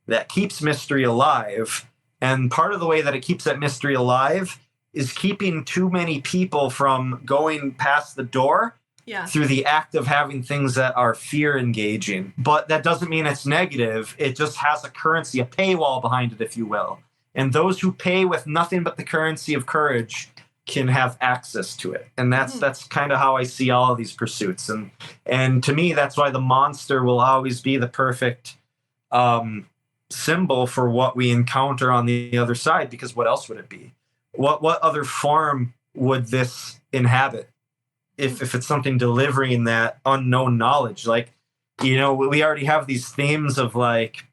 that keeps mystery alive. And part of the way that it keeps that mystery alive is keeping too many people from going past the door through the act of having things that are fear engaging. But that doesn't mean it's negative. It just has a currency, a paywall behind it, if you will. And those who pay with nothing but the currency of courage can have access to it. And that's kind of how I see all of these pursuits. And to me, that's why the monster will always be the perfect symbol for what we encounter on the other side, because what else would it be? What other form would this inhabit if it's something delivering that unknown knowledge? Like, we already have these themes of, like,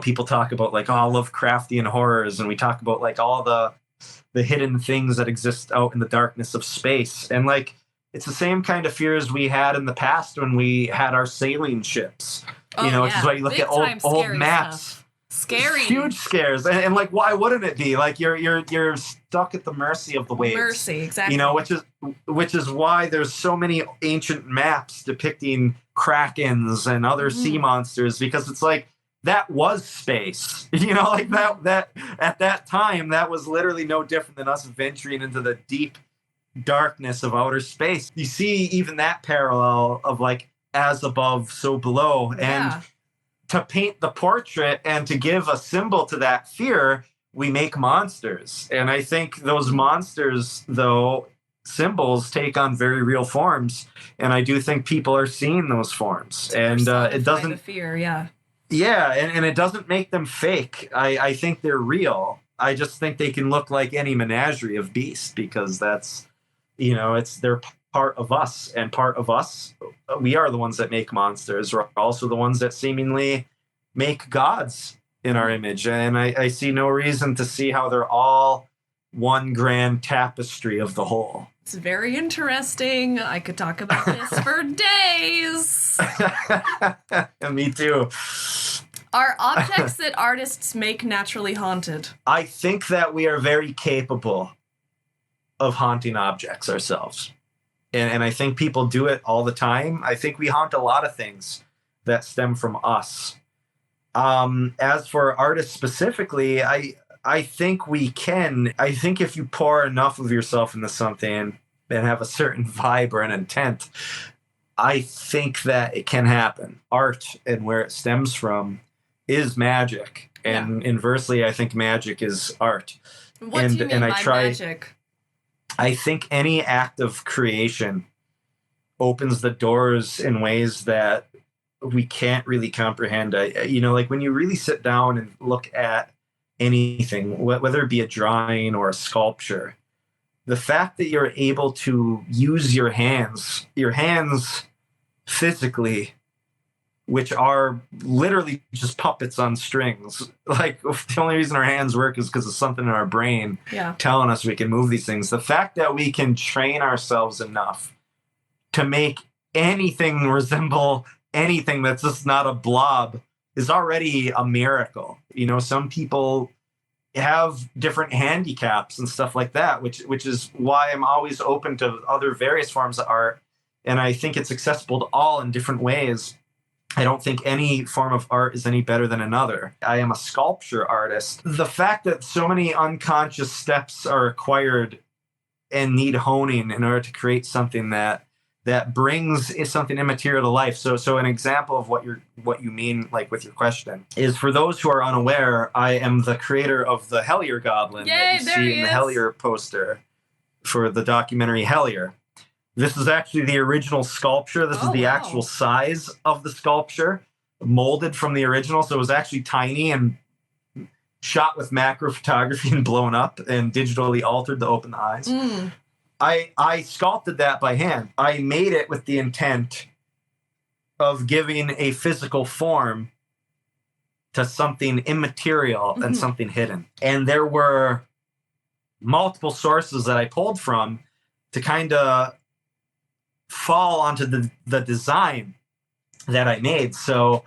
people talk about, like, Lovecraftian horrors, and we talk about, like, all the hidden things that exist out in the darkness of space. And, like, it's the same kind of fears we had in the past when we had our sailing ships, which is why you look at old maps. Stuff. Scary. Huge scares. And like, why wouldn't it be? Like, you're stuck at the mercy of the waves. Mercy, exactly. Which is why there's so many ancient maps depicting krakens and other sea monsters, because it's like, that was space. Like that at that time, that was literally no different than us venturing into the deep darkness of outer space. You see even that parallel of, like, as above, so below. Yeah. And to paint the portrait and to give a symbol to that fear, we make monsters. And I think those monsters, though, symbols take on very real forms. And I do think people are seeing those forms. And it doesn't... the fear, yeah. Yeah, and it doesn't make them fake. I think they're real. I just think they can look like any menagerie of beasts, because that's, they're part of us, and part of us, we are the ones that make monsters. We're also the ones that seemingly make gods in our image. And I see no reason to see how they're all one grand tapestry of the whole. It's very interesting. I could talk about this for days. Me too. Are objects that artists make naturally haunted? I think that we are very capable of haunting objects ourselves. And I think people do it all the time. I think we haunt a lot of things that stem from us. As for artists specifically, I think we can. I think if you pour enough of yourself into something and have a certain vibe or an intent, I think that it can happen. Art and where it stems from is magic. And inversely, I think magic is art. What do you mean by magic? I think any act of creation opens the doors in ways that we can't really comprehend. Like when you really sit down and look at anything, whether it be a drawing or a sculpture, the fact that you're able to use your hands physically, which are literally just puppets on strings. Like, the only reason our hands work is because of something in our brain telling us we can move these things. The fact that we can train ourselves enough to make anything resemble anything that's just not a blob is already a miracle. Some people have different handicaps and stuff like that, which is why I'm always open to other various forms of art. And I think it's accessible to all in different ways. I don't think any form of art is any better than another. I am a sculpture artist. The fact that so many unconscious steps are acquired and need honing in order to create something that brings something immaterial to life. So an example of what you mean, like with your question, is for those who are unaware, I am the creator of the Hellier Goblin that you see in the Hellier poster for the documentary Hellier. This is actually the original sculpture. This is the actual size of the sculpture, molded from the original. So it was actually tiny and shot with macro photography and blown up and digitally altered to open the eyes. I sculpted that by hand. I made it with the intent of giving a physical form to something immaterial and something hidden. And there were multiple sources that I pulled from to kind of fall onto the design that I made. So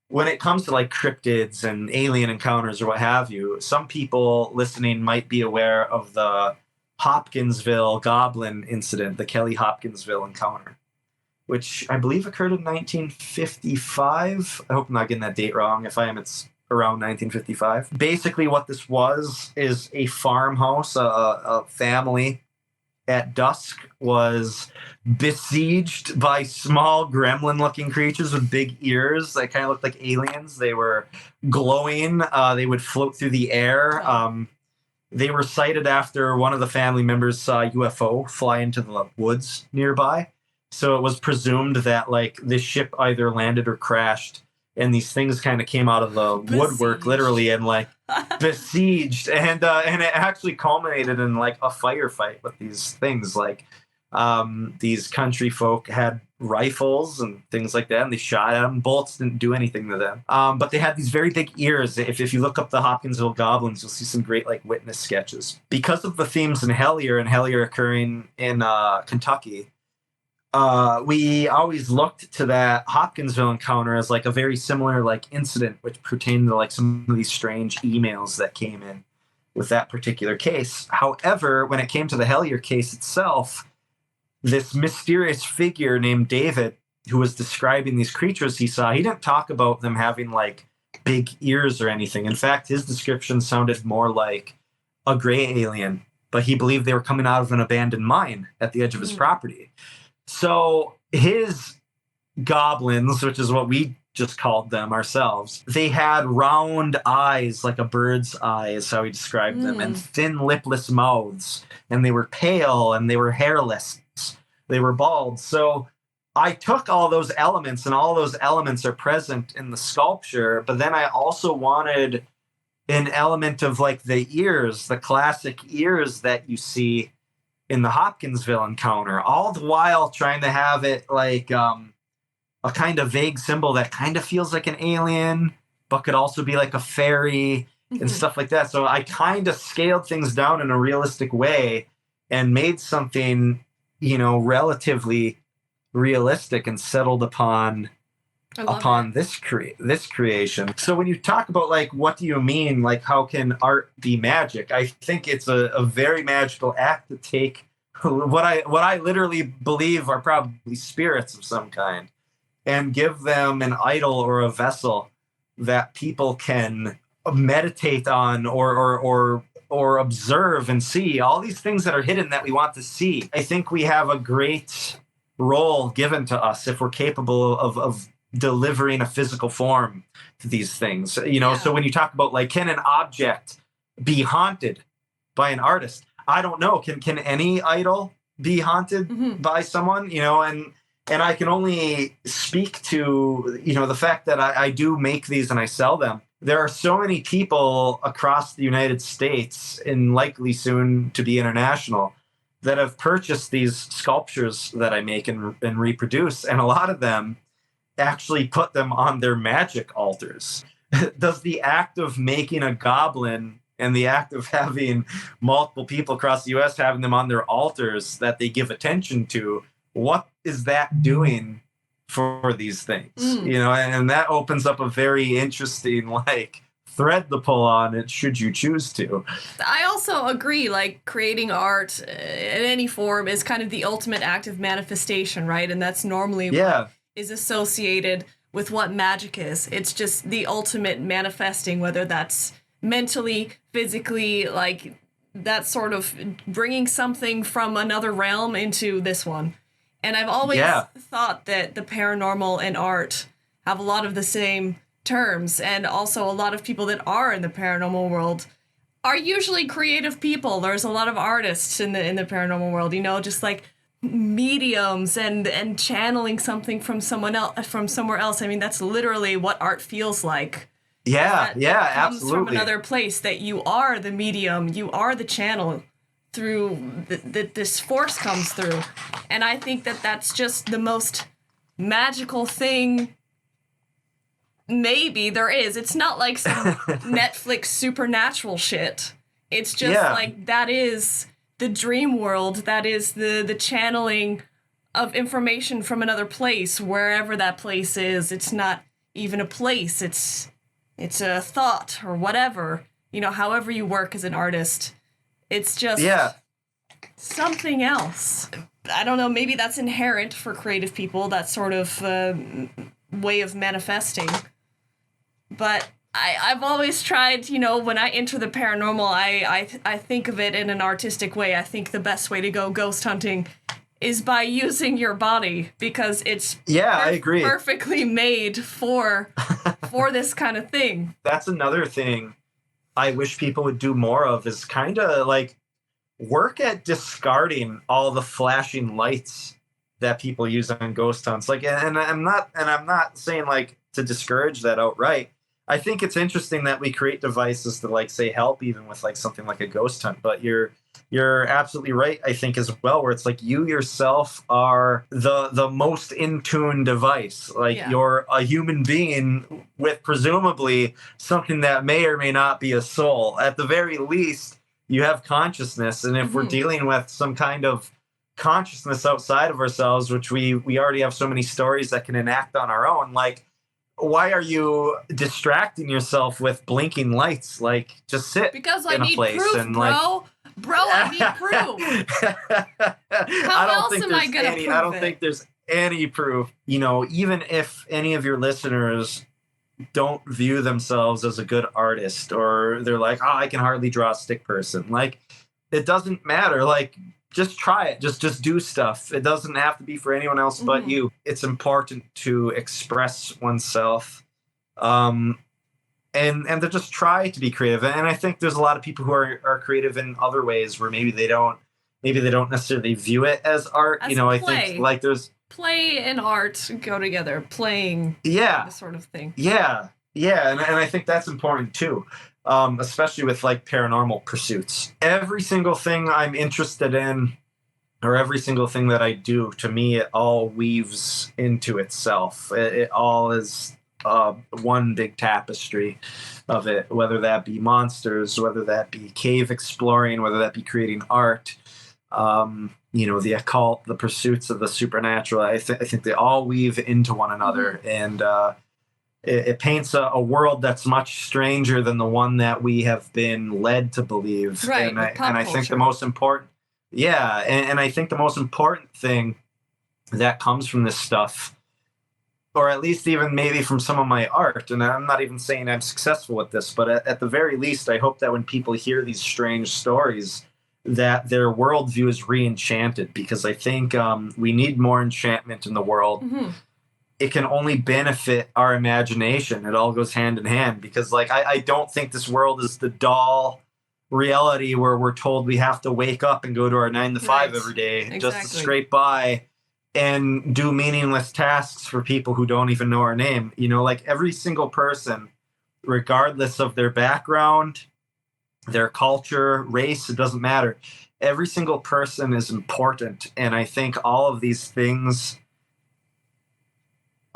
when it comes to like cryptids and alien encounters or what have you, some people listening might be aware of the Hopkinsville Goblin incident, the Kelly Hopkinsville encounter, which I believe occurred in 1955. I hope I'm not getting that date wrong. If I am, it's around 1955. Basically, what this was is a farmhouse, a family at dusk was besieged by small gremlin-looking creatures with big ears that kind of looked like aliens. They were glowing. They would float through the air. They were sighted after one of the family members saw a UFO fly into the woods nearby. So it was presumed that like this ship either landed or crashed, and these things kind of came out of the woodwork, literally, and like besieged, and it actually culminated in like a firefight with these things. Like these country folk had rifles and things like that, and they shot at them. Bullets didn't do anything to them, but they had these very big ears. If you look up the Hopkinsville Goblins, you'll see some great like witness sketches. Because of the themes in Hellier and Hellier occurring in Kentucky, we always looked to that Hopkinsville encounter as like a very similar like incident, which pertained to like some of these strange emails that came in with that particular case. However, when it came to the Hellier case itself, this mysterious figure named David, who was describing these creatures he saw, he didn't talk about them having like big ears or anything. In fact, his description sounded more like a gray alien, but he believed they were coming out of an abandoned mine at the edge of his property. So his goblins, which is what we just called them ourselves, they had round eyes like a bird's eye is how he described them, and thin lipless mouths, and they were pale and they were hairless. They were bald. So I took all those elements, and all those elements are present in the sculpture, but then I also wanted an element of like the ears, the classic ears that you see in the Hopkinsville encounter, all the while trying to have it like a kind of vague symbol that kind of feels like an alien, but could also be like a fairy and stuff like that. So I kind of scaled things down in a realistic way and made something, you know, relatively realistic and settled upon this creation. So when you talk about like, what do you mean? Like, how can art be magic? I think it's a very magical act to take what I literally believe are probably spirits of some kind and give them an idol or a vessel that people can meditate on or observe and see. All these things that are hidden that we want to see. I think we have a great role given to us if we're capable of delivering a physical form to these things, you know. So when you talk about like, can an object be haunted by an artist? I don't know. Can any idol be haunted by someone, you know? And I can only speak to, you know, the fact that I do make these and I sell them. There are so many people across the United States and likely soon to be international that have purchased these sculptures that I make and reproduce. And a lot of them actually put them on their magic altars. Does the act of making a goblin and the act of having multiple people across the U.S. having them on their altars that they give attention to, what is that doing for these things? You know, and that opens up a very interesting like thread to pull on it should you choose to. I also agree, like creating art in any form is kind of the ultimate act of manifestation, right? And that's normally what is associated with what magic is. It's just the ultimate manifesting, whether that's mentally, physically, like that sort of bringing something from another realm into this one. And I've always thought that the paranormal and art have a lot of the same terms, and also a lot of people that are in the paranormal world are usually creative people. There's a lot of artists in the paranormal world, you know, just like mediums and channeling something from someone else, from somewhere else. I mean, that's literally what art feels like. That comes absolutely. From another place, that you are the medium, you are the channel through this force comes through. And I think that that's just the most magical thing maybe there is. It's not like some Netflix supernatural shit. It's just like that is the dream world. That is the channeling of information from another place, wherever that place is. It's not even a place. It's a thought or whatever. You know, however you work as an artist. It's just something else. I don't know, maybe that's inherent for creative people, that sort of way of manifesting. But I've always tried, you know, when I enter the paranormal, I think of it in an artistic way. I think the best way to go ghost hunting is by using your body, because it's I agree. Perfectly made for this kind of thing. That's another thing I wish people would do more of, is kind of like work at discarding all the flashing lights that people use on ghost hunts. Like, and I'm not saying like to discourage that outright. I think it's interesting that we create devices to like say help even with like something like a ghost hunt, but you're absolutely right, I think, as well, where it's like you yourself are the most in tune device. Like you're a human being with presumably something that may or may not be a soul. At the very least, you have consciousness. And if we're dealing with some kind of consciousness outside of ourselves, which we already have so many stories that can enact on our own, like, why are you distracting yourself with blinking lights? Like, just sit because I in a need place proof, and bro. like, Bro, I need proof. How else am I gonna prove it? I don't think there's any proof. You know, even if any of your listeners don't view themselves as a good artist, or they're like, oh, I can hardly draw a stick person. Like, it doesn't matter. Like, just try it. Just do stuff. It doesn't have to be for anyone else but you. It's important to express oneself, and to just try to be creative. And I think there's a lot of people who are creative in other ways where maybe they don't necessarily view it as art. As you know, play. I think like there's play and art go together. Playing, this sort of thing. Yeah, and I think that's important too. Especially with like paranormal pursuits. Every single thing I'm interested in, or every single thing that I do, to me, it all weaves into itself. It all is one big tapestry of it, whether that be monsters, whether that be cave exploring, whether that be creating art, you know, the occult, the pursuits of the supernatural. I think they all weave into one another. And it paints a world that's much stranger than the one that we have been led to believe. Right, and I think the most important, and I think the most important thing that comes from this stuff, or at least even maybe from some of my art, and I'm not even saying I'm successful with this, but at the very least, I hope that when people hear these strange stories, that their worldview is re-enchanted, because I think we need more enchantment in the world. It can only benefit our imagination. It all goes hand in hand, because like I don't think this world is the dull reality where we're told we have to wake up and go to our 9 to 5 every day just to scrape by and do meaningless tasks for people who don't even know our name. You know, like every single person, regardless of their background, their culture, race, it doesn't matter. Every single person is important. And I think all of these things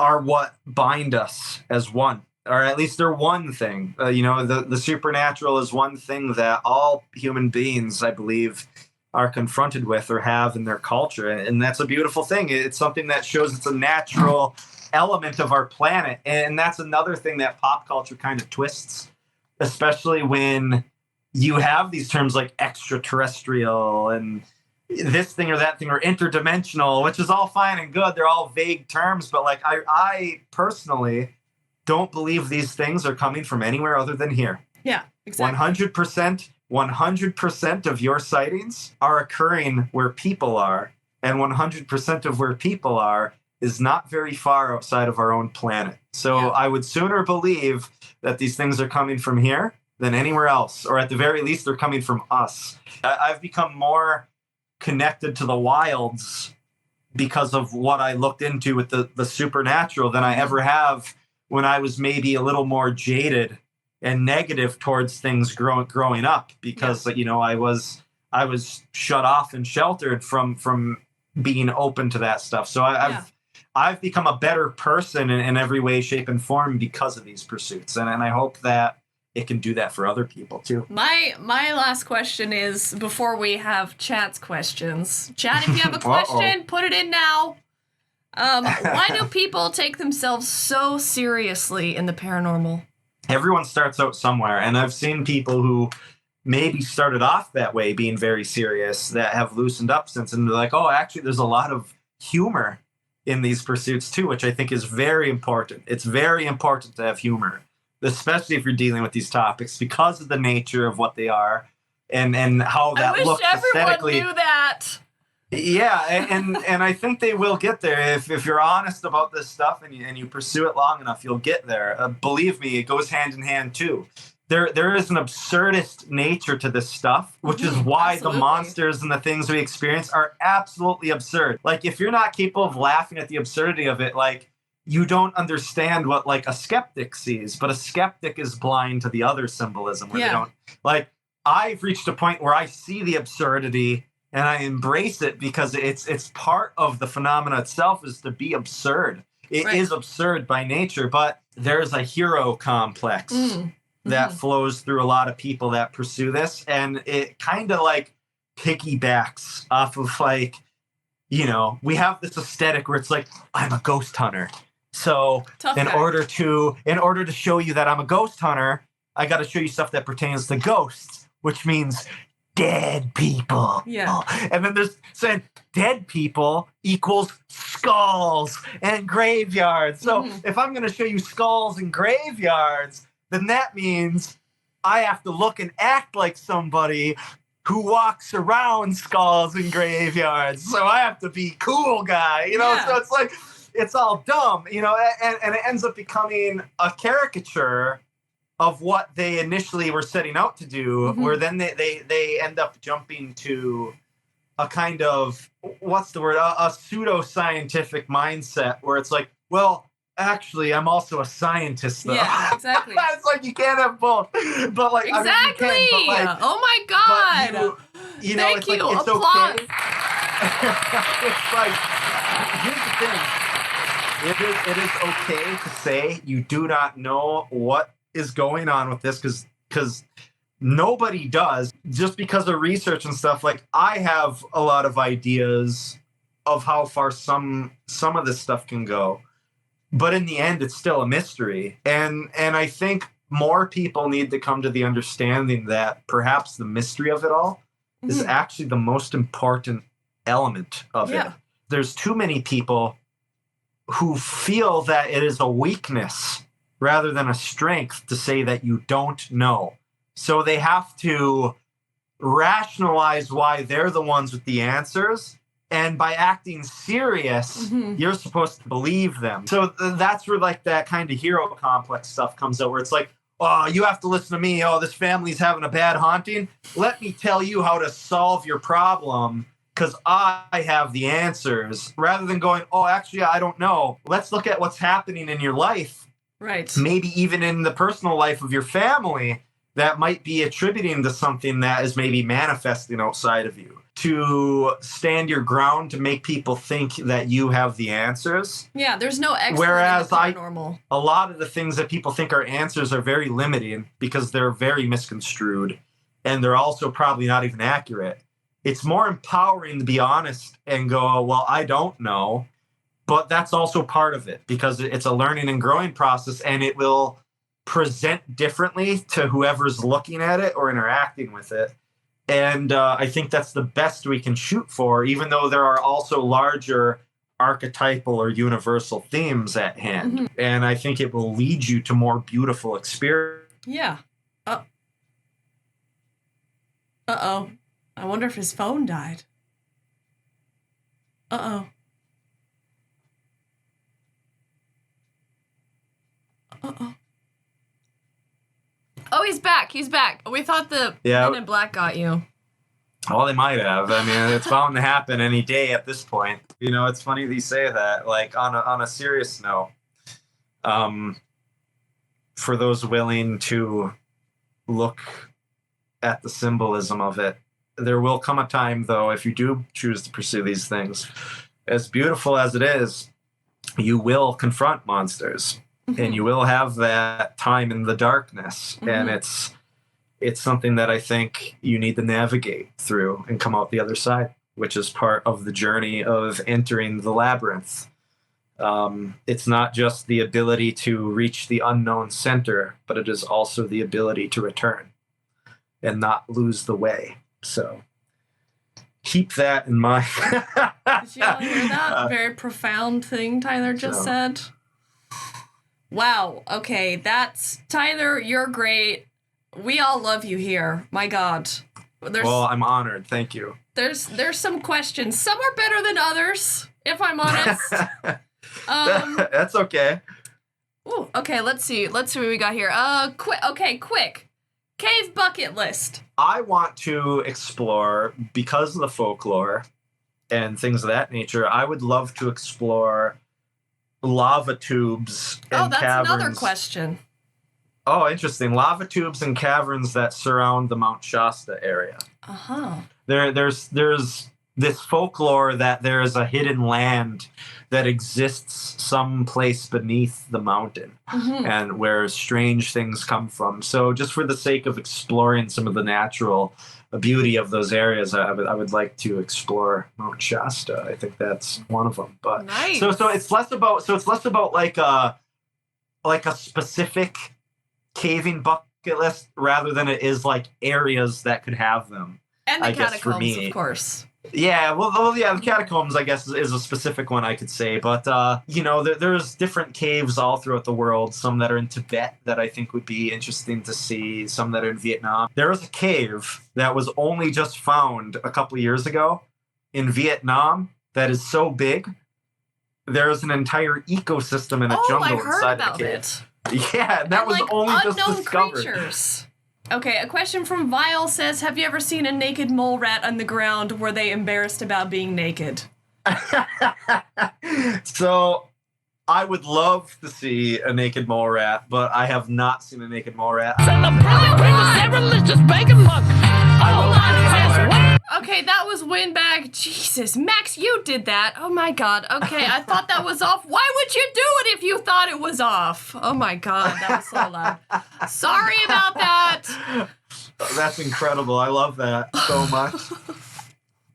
are what bind us as one, or at least they're one thing. You know, the supernatural is one thing that all human beings, I believe, are confronted with or have in their culture. And that's a beautiful thing. It's something that shows it's a natural element of our planet. And that's another thing that pop culture kind of twists, especially when you have these terms like extraterrestrial and this thing or that thing, or interdimensional, which is all fine and good. They're all vague terms, but like I personally don't believe these things are coming from anywhere other than here. Yeah, exactly. 100% of your sightings are occurring where people are, and 100% of where people are is not very far outside of our own planet. So I would sooner believe that these things are coming from here than anywhere else, or at the very least, they're coming from us. I've become more connected to the wilds because of what I looked into with the supernatural than I ever have when I was maybe a little more jaded and negative towards things growing up, because you know I was I was shut off and sheltered from being open to that stuff. So I've become a better person in every way, shape, and form because of these pursuits. And I hope that it can do that for other people too. My last question is, before we have chat's questions. Chat, if you have a question, put it in now. Why do people take themselves so seriously in the paranormal? Everyone starts out somewhere, and I've seen people who maybe started off that way, being very serious, that have loosened up since, and they're like, oh, actually, there's a lot of humor in these pursuits too, which I think is very important. It's very important to have humor, especially if you're dealing with these topics, because of the nature of what they are and how that looks aesthetically. I wish everyone knew that. Yeah, and I think they will get there if you're honest about this stuff and you pursue it long enough. You'll get there. Believe me, it goes hand in hand too. There is an absurdist nature to this stuff, which is why the monsters and the things we experience are absolutely absurd. Like, if you're not capable of laughing at the absurdity of it, like, you don't understand what, like, a skeptic sees. But a skeptic is blind to the other symbolism where they don't. Like, I've reached a point where I see the absurdity and I embrace it because it's part of the phenomena itself is to be absurd. It is absurd by nature, but there's a hero complex that flows through a lot of people that pursue this, and it kind of like piggybacks off of, like, you know, we have this aesthetic where it's like, I'm a ghost hunter. So in order to show you that I'm a ghost hunter, I got to show you stuff that pertains to ghosts, which means dead people. Yeah. And then there's saying dead people equals skulls and graveyards. So if I'm going to show you skulls and graveyards, then that means I have to look and act like somebody who walks around skulls and graveyards. So I have to be cool guy, you know? So it's like, it's all dumb, you know, and it ends up becoming a caricature of what they initially were setting out to do, where then they end up jumping to a kind of, what's the word, a pseudo-scientific mindset where it's like, well, actually, I'm also a scientist, though. Yeah, exactly. It's like you can't have both. But, like, exactly. I mean, you can, but, like, oh my God. You know, Thank it's you. like, it's Applause. okay. It's like, here's the thing. It is okay to say you do not know what is going on with this, because nobody does. Just because of research and stuff, like, I have a lot of ideas of how far some of this stuff can go. But in the end, it's still a mystery. And I think more people need to come to the understanding that perhaps the mystery of it all is actually the most important element of it. There's too many people who feel that it is a weakness rather than a strength to say that you don't know. So they have to rationalize why they're the ones with the answers. And by acting serious, you're supposed to believe them. So that's where, like, that kind of hero complex stuff comes out, where it's like, oh, you have to listen to me. Oh, this family's having a bad haunting. Let me tell you how to solve your problem, because I have the answers. Rather than going, oh, actually, I don't know. Let's look at what's happening in your life. Right. Maybe even in the personal life of your family that might be attributing to something that is maybe manifesting outside of you. To stand your ground, to make people think that you have the answers. Yeah, there's no expert in the paranormal. A lot of the things that people think are answers are very limiting because they're very misconstrued, and they're also probably not even accurate. It's more empowering to be honest and go, well, I don't know, but that's also part of it because it's a learning and growing process, and it will present differently to whoever's looking at it or interacting with it. And I think that's the best we can shoot for, even though there are also larger archetypal or universal themes at hand. And I think it will lead you to more beautiful experience. Yeah. Uh-oh. I wonder if his phone died. Uh-oh. Uh-oh. Oh, he's back. He's back. We thought the Men in Black got you. Well, they might have. I mean, it's bound to happen any day at this point. You know, it's funny that you say that. Like, on a serious note, for those willing to look at the symbolism of it, there will come a time, though, if you do choose to pursue these things, as beautiful as it is, you will confront monsters, and you will have that time in the darkness, and it's something that I think you need to navigate through and come out the other side, which is part of the journey of entering the labyrinth. It's not just the ability to reach the unknown center, but it is also the ability to return and not lose the way. So keep that in mind. Did you all hear that very profound thing Tyler just said? Wow. Okay, that's Tyler. You're great. We all love you here. My God. Well, I'm honored. Thank you. There's some questions. Some are better than others, if I'm honest. That's okay. Ooh, okay, let's see what we got here. Quick. Cave bucket list. I want to explore, because of the folklore and things of that nature, I would love to explore lava tubes and that's caverns. Another question. Oh, interesting. Lava tubes and caverns that surround the Mount Shasta area. Uh-huh. There's this folklore that there is a hidden land that exists someplace beneath the mountain, and where strange things come from. So just for the sake of exploring some of the natural beauty of those areas, I would like to explore Mount Shasta. I think that's one of them. But nice. So it's less about like a specific caving bucket list rather than it is like areas that could have them. And the I guess for catacombs, me, of course. Yeah, the catacombs, I guess, is a specific one I could say. But, there's different caves all throughout the world. Some that are in Tibet that I think would be interesting to see. Some that are in Vietnam. There was a cave that was only just found a couple of years ago in Vietnam that is so big. There's an entire ecosystem in a jungle inside the cave. Yeah, that was only just discovered. Creatures. Okay, a question from Vile says, have you ever seen a naked mole rat on the ground? Were they embarrassed about being naked? So, I would love to see a naked mole rat, but I have not seen a naked mole rat. Okay, that was windbag. Jesus, Max, you did that. Oh my God. Okay, I thought that was off. Why would you do it if you thought it was off? Oh my God, that was so loud. Sorry about that. That's incredible. I love that so much.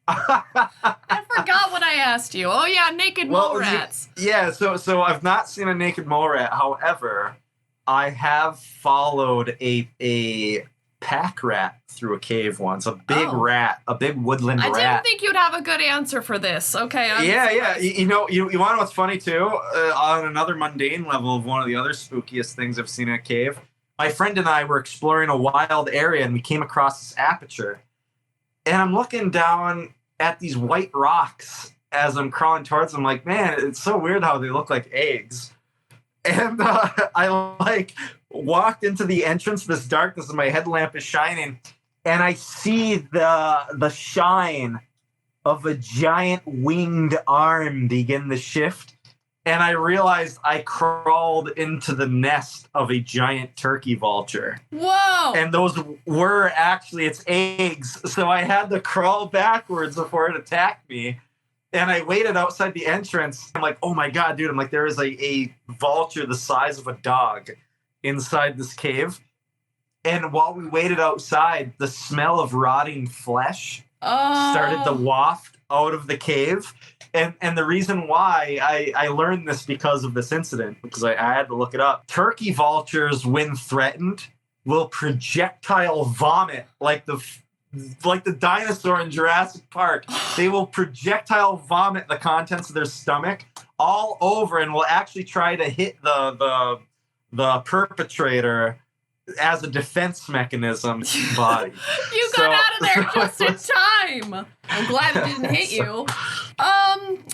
I forgot what I asked you. Oh yeah, naked mole rats. Yeah, so I've not seen a naked mole rat. However, I have followed a pack rat through a cave once. A big rat, a big woodland rat. I didn't think you'd have a good answer for this. Okay. Yeah. You want to know what's funny too? On another mundane level of one of the other spookiest things I've seen in a cave, my friend and I were exploring a wild area and we came across this aperture. And I'm looking down at these white rocks as I'm crawling towards them. Like, man, it's so weird how they look like eggs. And I walked into the entrance, this darkness, and my headlamp is shining, and I see the shine of a giant winged arm begin to shift, and I realized I crawled into the nest of a giant turkey vulture. Whoa! And those were actually its eggs, so I had to crawl backwards before it attacked me. And I waited outside the entrance. I'm like, oh my God, dude. I'm like, there is a vulture the size of a dog inside this cave. And while we waited outside, the smell of rotting flesh started to waft out of the cave. And the reason why I learned this because of this incident, because I had to look it up. Turkey vultures, when threatened, will projectile vomit like the dinosaur in Jurassic Park. They will projectile vomit the contents of their stomach all over and will actually try to hit the perpetrator as a defense mechanism body. You got out of there just in time. I'm glad it didn't hit you.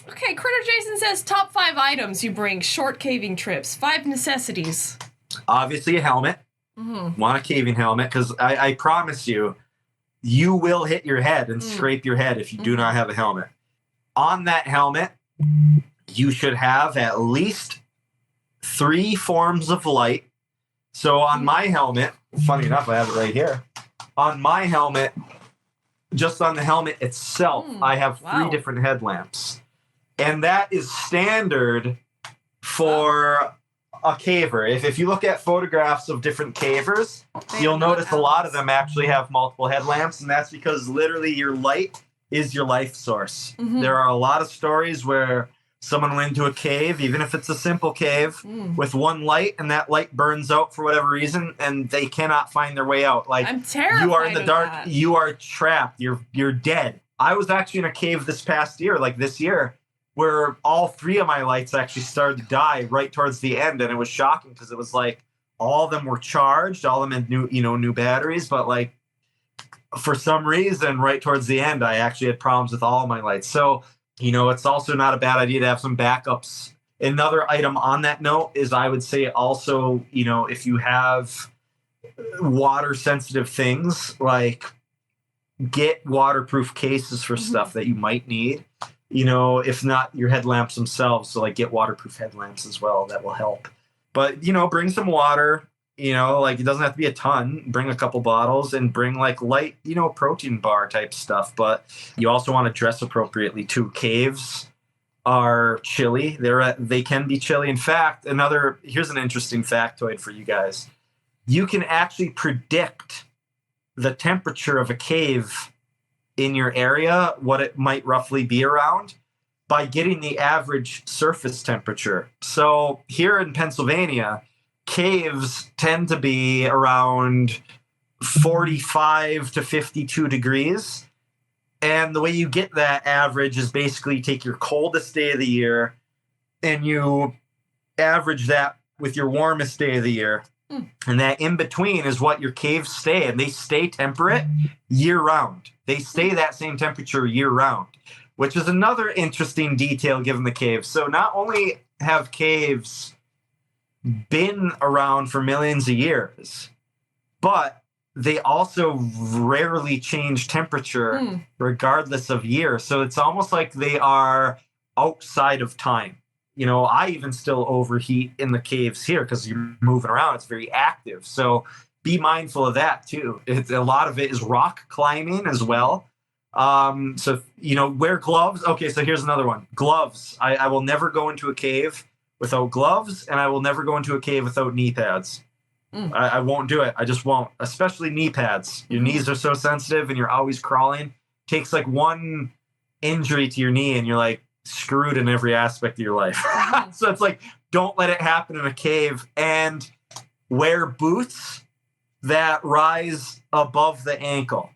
Okay, Critter Jason says top 5 items you bring short caving trips. 5 necessities. Obviously a helmet. Mm-hmm. Want a caving helmet, because I promise you will hit your head and scrape your head if you do not have a helmet. On that helmet, you should have at least 3 forms of light. So on my helmet, funny enough, I have it right here. On my helmet, just on the helmet itself, I have 3 different headlamps. And that is standard for a caver. If you look at photographs of different cavers, you'll notice a lot of them actually have multiple headlamps, and that's because literally your light is your life source. There are a lot of stories where someone went into a cave, even if it's a simple cave, with one light, and that light burns out for whatever reason, and they cannot find their way out. Like, I'm terrified. You are in the dark. That. You are trapped. You're dead. I was actually in a cave this past year, like this year, where all 3 of my lights actually started to die right towards the end, and it was shocking because it was like all of them were charged, all of them had new batteries, but like for some reason, right towards the end, I actually had problems with all of my lights. So, it's also not a bad idea to have some backups. Another item on that note is I would say also, if you have water sensitive things, like get waterproof cases for stuff that you might need. If not your headlamps themselves, so like get waterproof headlamps as well. That will help. But, bring some water, like it doesn't have to be a ton. Bring a couple bottles and bring like light, protein bar type stuff. But you also want to dress appropriately too. Caves are chilly. They can be chilly. In fact, here's an interesting factoid for you guys. You can actually predict the temperature of a cave in your area, what it might roughly be around, by getting the average surface temperature. So here in Pennsylvania, caves tend to be around 45 to 52 degrees. And the way you get that average is basically you take your coldest day of the year and you average that with your warmest day of the year. And that in between is what your caves stay, and they stay temperate year round. They stay that same temperature year round, which is another interesting detail given the caves. So not only have caves been around for millions of years, but they also rarely change temperature regardless of year. So it's almost like they are outside of time. I even still overheat in the caves here because you're moving around. It's very active. So be mindful of that too. A lot of it is rock climbing as well. So, wear gloves. Okay, so here's another one. Gloves. I will never go into a cave without gloves, and I will never go into a cave without knee pads. I won't do it. I just won't, especially knee pads. Your knees are so sensitive and you're always crawling. Takes like one injury to your knee and you're like, screwed in every aspect of your life. So it's like, don't let it happen in a cave, and wear boots that rise above the ankle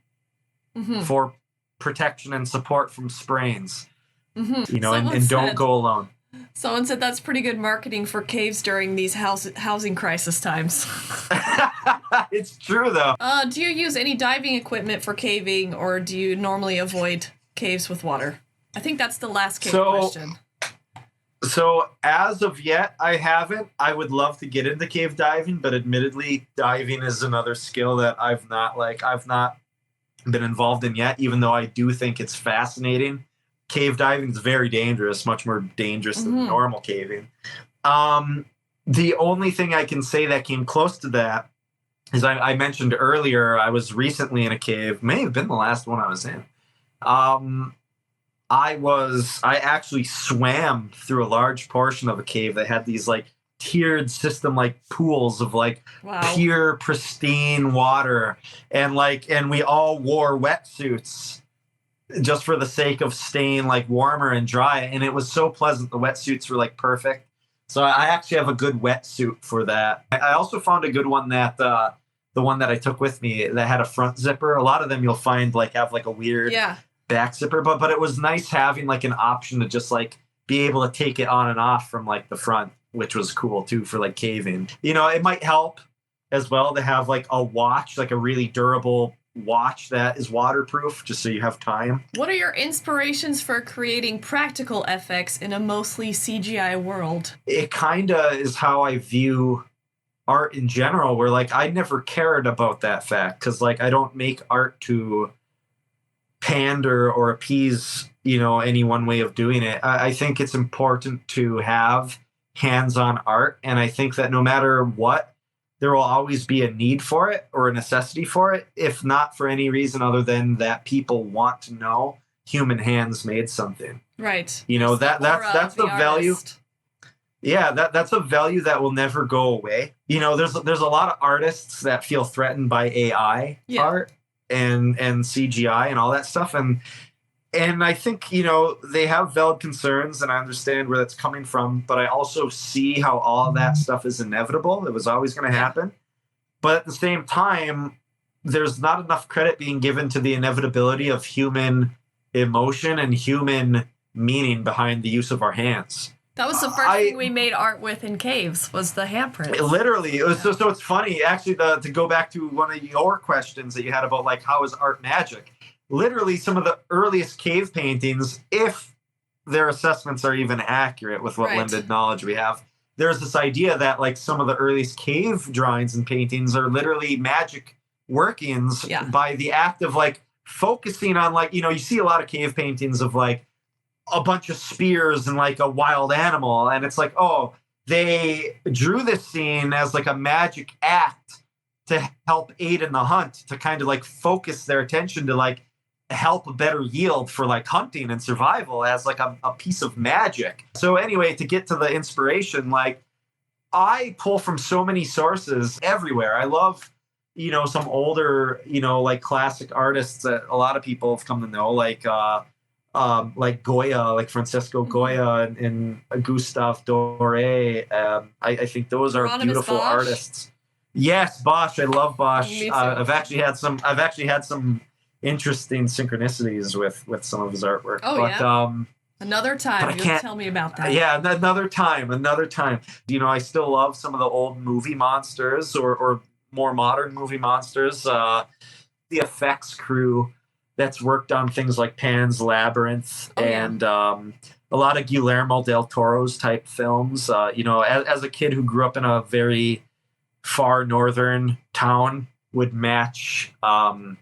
for protection and support from sprains. And don't go alone. Someone said that's pretty good marketing for caves during these housing crisis times. It's true though. Do you use any diving equipment for caving, or do you normally avoid caves with water? I think that's the last cave question. So as of yet, I haven't. I would love to get into cave diving, but admittedly, diving is another skill that I've not been involved in yet, even though I do think it's fascinating. Cave diving is very dangerous, much more dangerous than normal caving. The only thing I can say that came close to that is I mentioned earlier, I was recently in a cave, may have been the last one I was in. I actually swam through a large portion of a cave that had these like tiered system like pools of like pure pristine water, and we all wore wetsuits just for the sake of staying like warmer and dry, and it was so pleasant. The wetsuits were like perfect. So I actually have a good wetsuit for that. I also found a good one that the one that I took with me that had a front zipper. A lot of them you'll find like have like a weird back zipper, but it was nice having like an option to just like be able to take it on and off from like the front, which was cool too for like caving. It might help as well to have like a watch, like a really durable watch that is waterproof, just so you have time. What are your inspirations for creating practical effects in a mostly CGI world? It kind of is how I view art in general, where like I never cared about that fact because like I don't make art to pander or appease any one way of doing it. I think it's important to have hands-on art, and I think that no matter what, there will always be a need for it or a necessity for it, if not for any reason other than that people want to know human hands made something. Right. You know, that's the value. Artist. Yeah, that's a value that will never go away. You know, there's a lot of artists that feel threatened by AI art and CGI and all that stuff. And I think, you know, they have valid concerns and I understand where that's coming from, but I also see how all that stuff is inevitable. It was always going to happen. But at the same time, there's not enough credit being given to the inevitability of human emotion and human meaning behind the use of our hands. That was the first thing we made art with in caves, was the handprints. Literally. It was, so it's funny, actually, to go back to one of your questions that you had about, like, how is art magic? Literally, some of the earliest cave paintings, if their assessments are even accurate with what limited knowledge we have, there's this idea that, like, some of the earliest cave drawings and paintings are literally magic workings by the act of, like, focusing on, like, you know, you see a lot of cave paintings of, like, a bunch of spears and like a wild animal, and it's like, oh, they drew this scene as like a magic act to help aid in the hunt, to kind of like focus their attention to like help a better yield for like hunting and survival as like a piece of magic. So anyway, to get to the inspiration, like I pull from so many sources everywhere. I love, you know, some older, you know, like classic artists that a lot of people have come to know, like Goya, like Francisco Goya and Gustave Doré. I think those are beautiful artists. Yes, Bosch. I love Bosch. I've actually had some interesting synchronicities with some of his artwork. Another time, you'll tell me about that. Yeah, another time. You know, I still love some of the old movie monsters or more modern movie monsters. The effects crew that's worked on things like Pan's Labyrinth and a lot of Guillermo del Toro's type films. You know, as a kid who grew up in a very far northern town, would match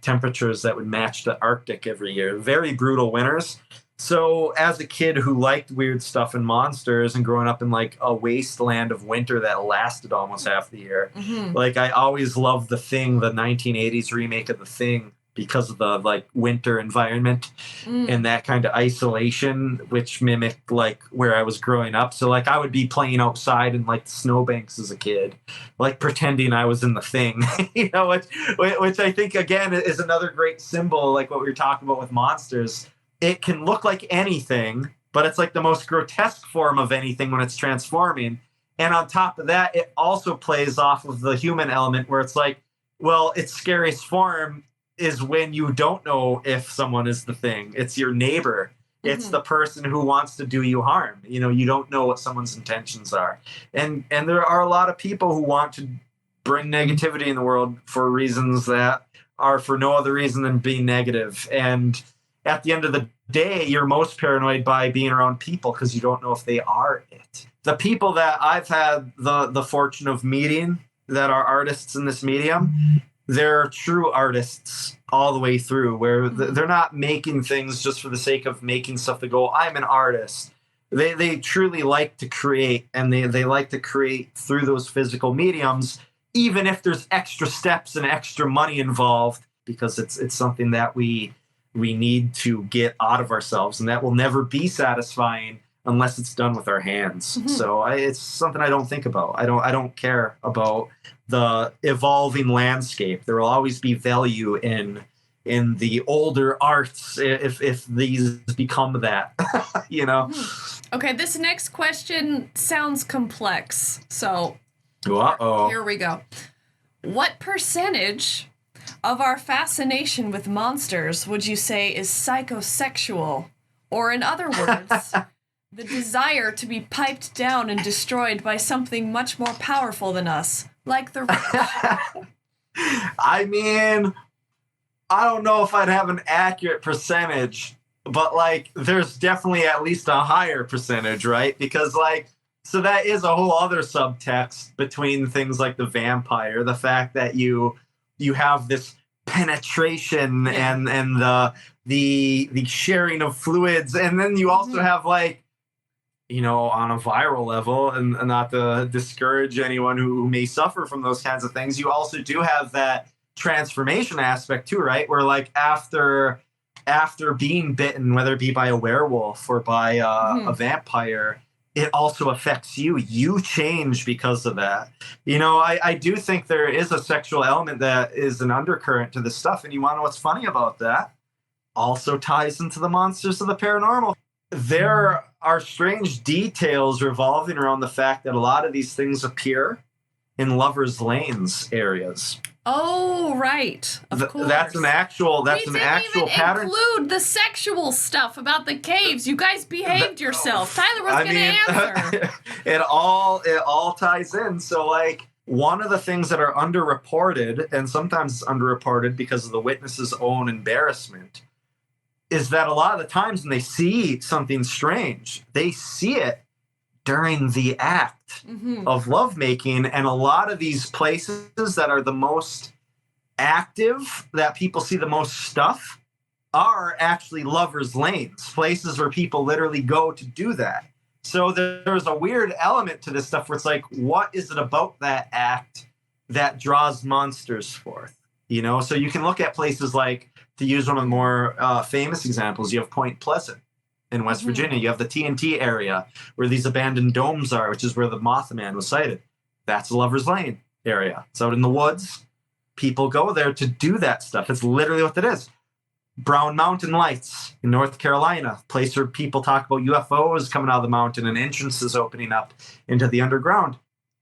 temperatures that would match the Arctic every year. Very brutal winters. So as a kid who liked weird stuff and monsters and growing up in like a wasteland of winter that lasted almost half the year, like I always loved The Thing, the 1980s remake of The Thing, because of the like winter environment and that kind of isolation, which mimicked like where I was growing up. So like I would be playing outside in like the snowbanks as a kid, like pretending I was in The Thing, you know, which I think again is another great symbol, like what we were talking about with monsters. It can look like anything, but it's like the most grotesque form of anything when it's transforming. And on top of that, it also plays off of the human element where it's like, well, its scariest form is when you don't know if someone is the thing. It's your neighbor. It's the person who wants to do you harm. You know, you don't know what someone's intentions are. And there are a lot of people who want to bring negativity in the world for reasons that are for no other reason than being negative. And at the end of the day, you're most paranoid by being around people because you don't know if they are it. The people that I've had the fortune of meeting that are artists in this medium, they're true artists all the way through, where they're not making things just for the sake of making stuff to go, I'm an artist. They truly like to create, and they like to create through those physical mediums, even if there's extra steps and extra money involved, because it's something that we need to get out of ourselves, and that will never be satisfying unless it's done with our hands. So it's something I don't think about. I don't care about the evolving landscape. There will always be value in the older arts if these become that, you know. Okay, this next question sounds complex. So here we go. What percentage of our fascination with monsters would you say is psychosexual? Or in other words, the desire to be piped down and destroyed by something much more powerful than us, like the rich? I mean, I don't know if I'd have an accurate percentage, but like there's definitely at least a higher percentage, right? Because like, so that is a whole other subtext between things like the vampire, the fact that you have this penetration and the sharing of fluids, and then you also have like, on a viral level, and not to discourage anyone who may suffer from those kinds of things, you also do have that transformation aspect too, right? Where like after being bitten, whether it be by a werewolf or by a vampire, it also affects you. You change because of that. I do think there is a sexual element that is an undercurrent to this stuff. And you want to know what's funny about that? Also ties into the monsters of the paranormal. There are strange details revolving around the fact that a lot of these things appear in lovers' lanes areas. Oh, right. Of course. That's an actual pattern. Include the sexual stuff about the caves. You guys behaved yourself. Tyler was going to answer. It all ties in. So like one of the things that are underreported, and sometimes it's underreported because of the witness's own embarrassment, is that a lot of the times when they see something strange, they see it during the act of lovemaking. And a lot of these places that are the most active, that people see the most stuff, are actually lovers' lanes, places where people literally go to do that. So there's a weird element to this stuff where it's like, what is it about that act that draws monsters forth? So you can look at places like, to use one of the more famous examples, you have Point Pleasant in West Virginia. You have the TNT area where these abandoned domes are, which is where the Mothman was sighted. That's a Lover's Lane area. It's out in the woods. People go there to do that stuff. It's literally what it is. Brown Mountain Lights in North Carolina, a place where people talk about UFOs coming out of the mountain and entrances opening up into the underground.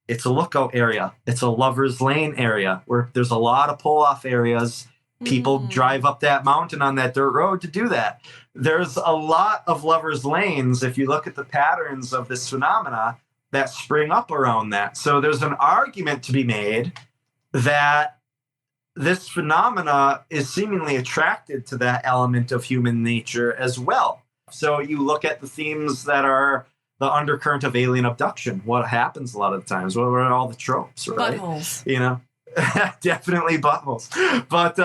It's a lookout area. It's a Lover's Lane area where there's a lot of pull-off areas. People drive up that mountain on that dirt road to do that. There's a lot of lovers' lanes, if you look at the patterns of this phenomena, that spring up around that. So there's an argument to be made that this phenomena is seemingly attracted to that element of human nature as well. So you look at the themes that are the undercurrent of alien abduction. What happens a lot of the times? What are all the tropes, right? Buttholes. Definitely buttholes. But,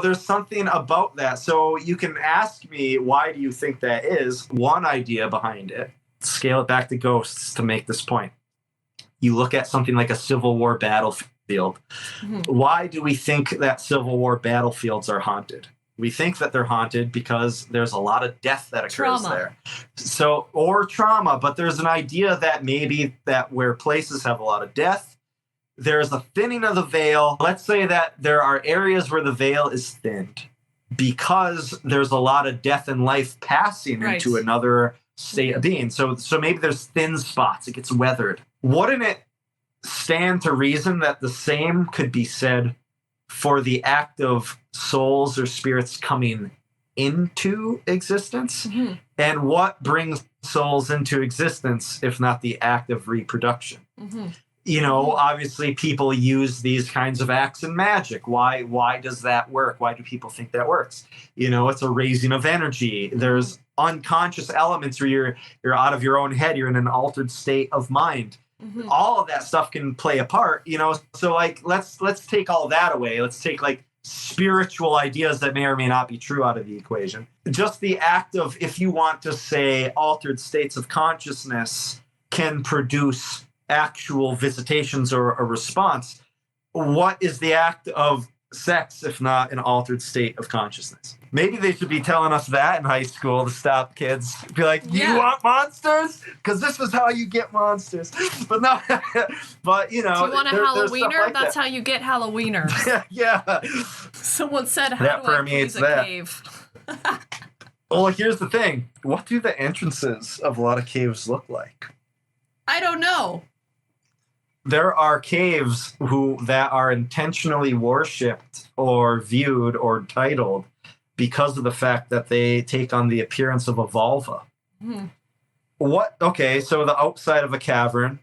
there's something about that. So you can ask me, why do you think that is? One idea behind it, scale it back to ghosts to make this point. You look at something like a Civil War battlefield. Why do we think that Civil War battlefields are haunted? We think that they're haunted because there's a lot of death that occurs there. Or trauma, but there's an idea that maybe that where places have a lot of death, there's a thinning of the veil. Let's say that there are areas where the veil is thinned because there's a lot of death and life passing into another state of being. So maybe there's thin spots. It gets weathered. Wouldn't it stand to reason that the same could be said for the act of souls or spirits coming into existence? And what brings souls into existence if not the act of reproduction? Obviously people use these kinds of acts in magic. Why does that work? Why do people think that works? It's a raising of energy. There's unconscious elements where you're out of your own head. You're in an altered state of mind. All of that stuff can play a part, so like, let's take all that away. Let's take like spiritual ideas that may or may not be true out of the equation. Just the act of, if you want to say altered states of consciousness can produce actual visitations or a response. What is the act of sex if not an altered state of consciousness? Maybe they should be telling us that in high school to stop kids. Be like, you want monsters? Because this is how you get monsters. But no, but do you want a Halloweener? Like that's how you get Halloweeners. Yeah. Someone said, how that do I permeates freeze a cave? Well, here's the thing. What do the entrances of a lot of caves look like? I don't know. There are caves that are intentionally worshipped or viewed or titled because of the fact that they take on the appearance of a vulva. So the outside of a cavern,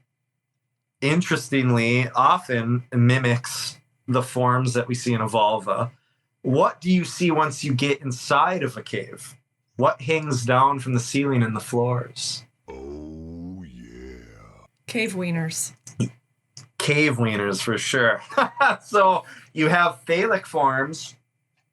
interestingly, often mimics the forms that we see in a vulva. What do you see once you get inside of a cave? What hangs down from the ceiling and the floors? Oh, yeah. Cave wieners. Cave wieners, for sure. So you have phallic forms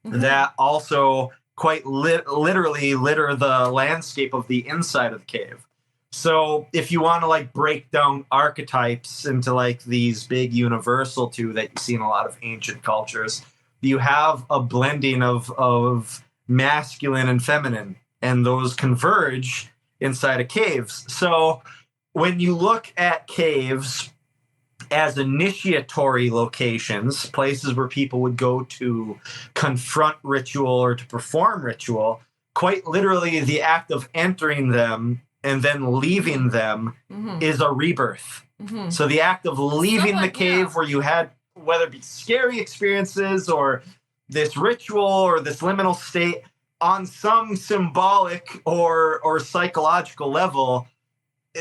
that also quite literally litter the landscape of the inside of the cave. So if you want to like break down archetypes into like these big universal two that you see in a lot of ancient cultures, you have a blending of masculine and feminine, and those converge inside of caves. So when you look at caves as initiatory locations, places where people would go to confront ritual or to perform ritual, quite literally the act of entering them and then leaving them is a rebirth. So the act of leaving the cave where you had, whether it be scary experiences or this ritual or this liminal state, on some symbolic or psychological level,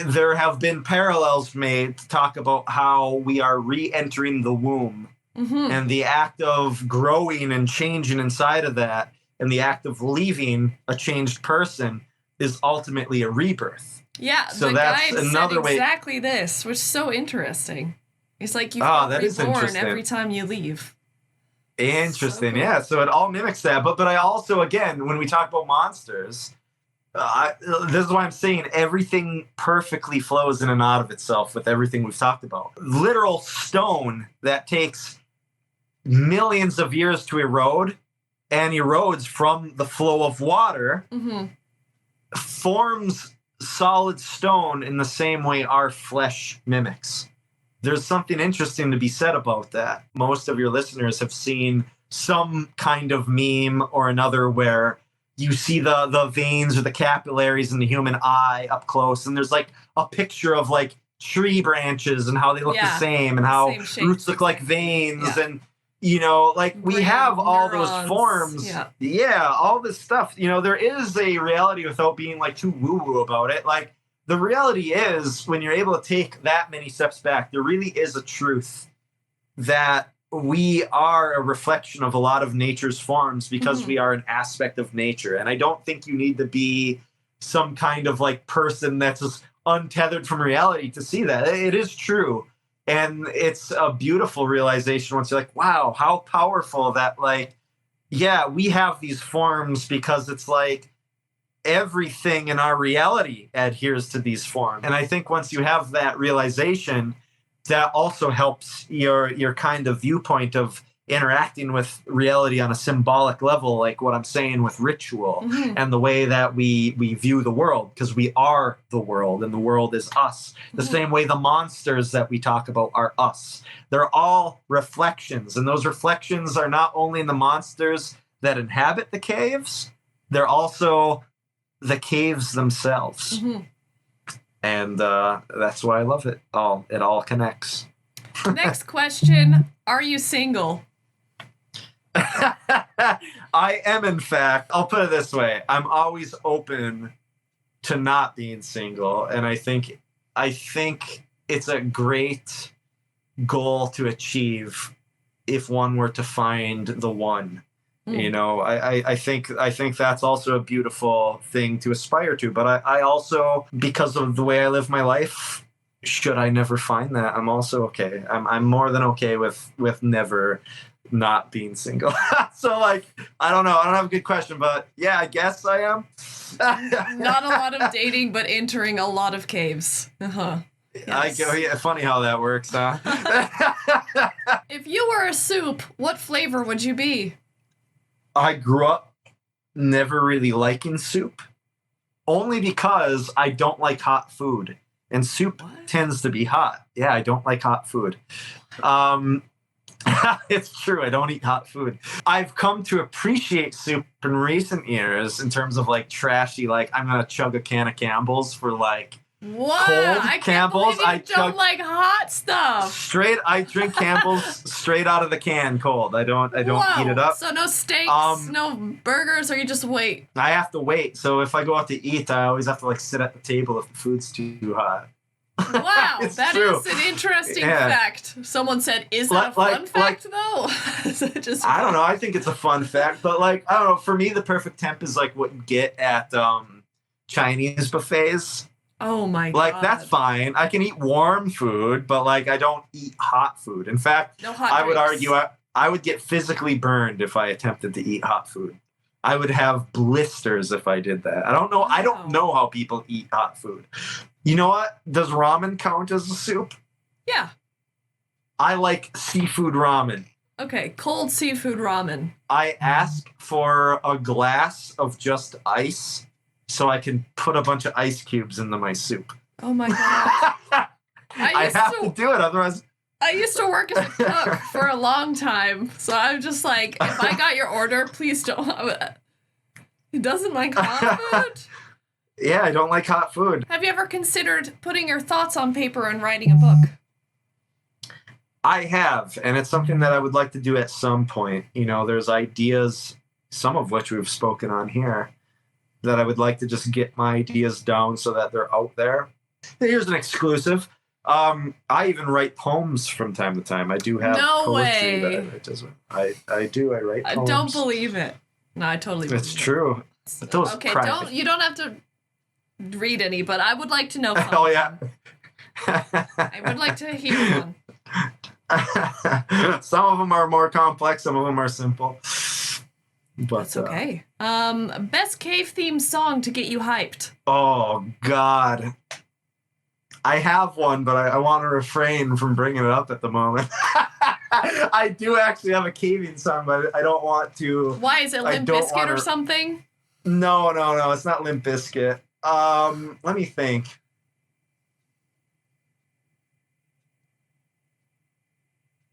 there have been parallels made to talk about how we are re-entering the womb. And the act of growing and changing inside of that, and the act of leaving a changed person, is ultimately a rebirth. Yeah, so the that's guide another said way. exactly this, which is so interesting. It's like you that get is reborn interesting. every time you leave. Interesting, So cool. yeah. So it all mimics that. But I also, again, when we talk about monsters, this is why I'm saying everything perfectly flows in and out of itself with everything we've talked about. Literal stone that takes millions of years to erode and erodes from the flow of water forms solid stone in the same way our flesh mimics. There's something interesting to be said about that. Most of your listeners have seen some kind of meme or another where you see the veins or the capillaries in the human eye up close, and there's like a picture of like tree branches and how they look the same, and how roots look like veins, and you know, like we have all those forms. All this stuff. You know, there is a reality without being like too woo-woo about it. Like, the reality is, when you're able to take that many steps back, there really is a truth that we are a reflection of a lot of nature's forms because we are an aspect of nature. And I don't think you need to be some kind of like person that's just untethered from reality to see that. It is true. And it's a beautiful realization once you're like, wow, how powerful that, like, yeah, we have these forms because it's like everything in our reality adheres to these forms. And I think once you have that realization, that also helps your kind of viewpoint of interacting with reality on a symbolic level, like what I'm saying with ritual and the way that we view the world, because we are the world and the world is us. The same way the monsters that we talk about are us. They're all reflections, and those reflections are not only in the monsters that inhabit the caves, they're also the caves themselves. And that's why I love it. It all connects. Next question. Are you single? I am, in fact. I'll put it this way. I'm always open to not being single. And I think it's a great goal to achieve if one were to find the one. You know, I think that's also a beautiful thing to aspire to. But I also, because of the way I live my life, should I never find that, I'm also okay. I'm more than okay with never not being single. So, like, I don't know. I don't have a good question, but yeah, I guess I am. Not a lot of dating, but entering a lot of caves. Yes. Funny how that works, huh? If you were a soup, what flavor would you be? I grew up never really liking soup, only because I don't like hot food, and soup tends to be hot. Yeah, I don't like hot food. It's true. I don't eat hot food. I've come to appreciate soup in recent years in terms of like trashy, like I'm going to chug a can of Campbell's for like cold Campbell's. I don't like hot stuff. I drink Campbell's straight out of the can cold. I don't heat it up. So no steaks, no burgers, or you just wait? I have to wait. So if I go out to eat, I always have to like sit at the table if the food's too hot. Wow, that is an interesting fact. Someone said, "Is that a fun fact, though?" I don't know. I think it's a fun fact, but like, I don't know. For me, the perfect temp is like what you get at Chinese buffets. Oh my god! Like, that's fine. I can eat warm food, but like I don't eat hot food. In fact, no hot I would drinks. argue I would get physically burned if I attempted to eat hot food. I would have blisters if I did that. I don't know. I don't know how people eat hot food. You know what? Does ramen count as a soup? Yeah. I like seafood ramen. Okay, cold seafood ramen. I ask for a glass of just ice so I can put a bunch of ice cubes into my soup. Oh my god. I have to do it, otherwise... I used to work as a cook for a long time, so I'm just like, if I got your order, please don't. He doesn't like hot food? Yeah, I don't like hot food. Have you ever considered putting your thoughts on paper and writing a book? I have, and it's something that I would like to do at some point. You know, there's ideas, some of which we've spoken on here, that I would like to just get my ideas down so that they're out there. Here's an exclusive. I even write poems from time to time. I do have poetry that I write as well. I do. I write poems. I don't believe it. No, I totally believe it. It's true. Okay, you don't have to read any, but I would like to know. Oh yeah. I would like to hear one. Some of them are more complex. Some of them are simple. But that's okay. Best cave theme song to get you hyped. Oh God. I have one, but I want to refrain from bringing it up at the moment. I do actually have a caving song, but I don't want to. Why? Is it Limp Bizkit or something? No. It's not Limp Bizkit. Let me think.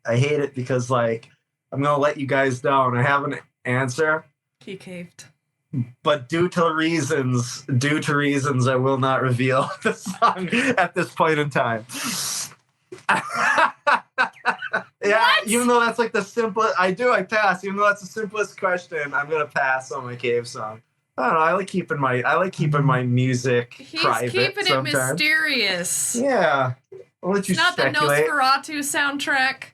I hate it because, like, I'm going to let you guys down. I have an answer. He caved. But due to reasons, I will not reveal the song at this point in time. Yeah, what? Even though that's like the simplest, I pass. Even though that's the simplest question, I'm gonna pass on my cave song. I don't know. I like keeping my music private. He's keeping it mysterious. Yeah, I'll let you speculate. It's not the Nosferatu soundtrack.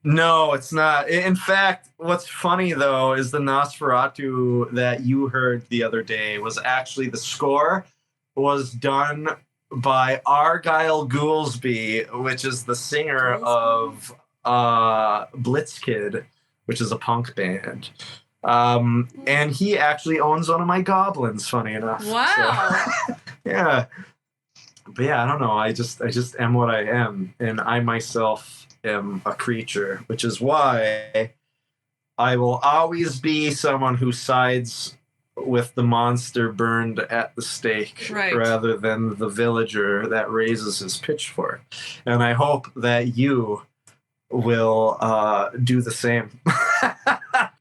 No, it's not. In fact, what's funny, though, is the Nosferatu that you heard the other day was actually the score was done by Argyle Goolsby, which is the singer of Blitzkid, which is a punk band. And he actually owns one of my goblins, funny enough. Wow. So, yeah. But yeah, I don't know. I just am what I am. And I myself am a creature, which is why I will always be someone who sides with the monster burned at the stake rather than the villager that raises his pitchfork. And I hope that you will do the same.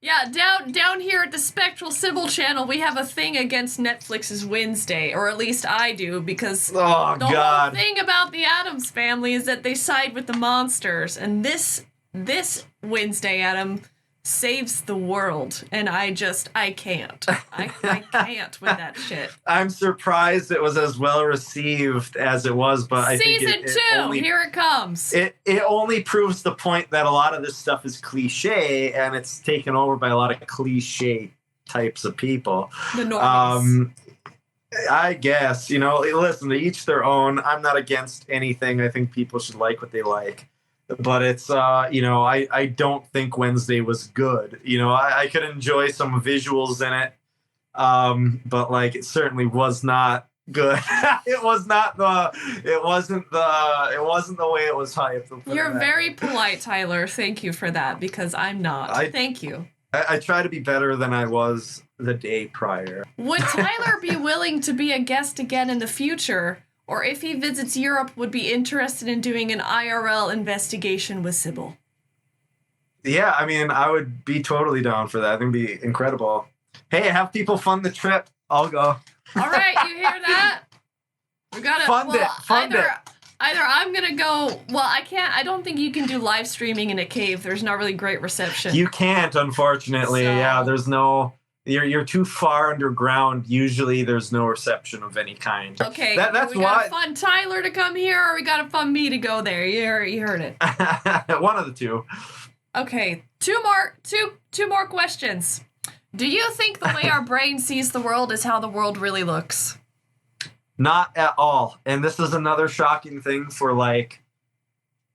Yeah, down here at the Spectral Sybil channel, we have a thing against Netflix's Wednesday, or at least I do, because the whole thing about the Addams family is that they side with the monsters, and this Wednesday, Adam, saves the world, and I can't. I can't with that shit. I'm surprised it was as well received as it was, but I think Season 2, here it comes. It only proves the point that a lot of this stuff is cliche, and it's taken over by a lot of cliche types of people. The normies. I guess, listen, to each their own. I'm not against anything. I think people should like what they like. But it's, I don't think Wednesday was good. I could enjoy some visuals in it, but like it certainly was not good. It wasn't the way it was hyped. You're very polite, Tyler. Thank you for that, because I'm not. Thank you. I try to be better than I was the day prior. Would Tyler be willing to be a guest again in the future? Or if he visits Europe, would be interested in doing an IRL investigation with Sybil? Yeah, I mean, I would be totally down for that. I think it'd be incredible. Hey, have people fund the trip. I'll go. All right, you hear that? We gotta fund it. Either I'm gonna go. Well, I don't think you can do live streaming in a cave. There's not really great reception. You can't, unfortunately. So, yeah, there's no. You're too far underground. Usually, there's no reception of any kind. Okay, that's we gotta fund Tyler to come here, or we gotta fund me to go there. You heard it. One of the two. Okay, two more questions. Do you think the way our brain sees the world is how the world really looks? Not at all. And this is another shocking thing for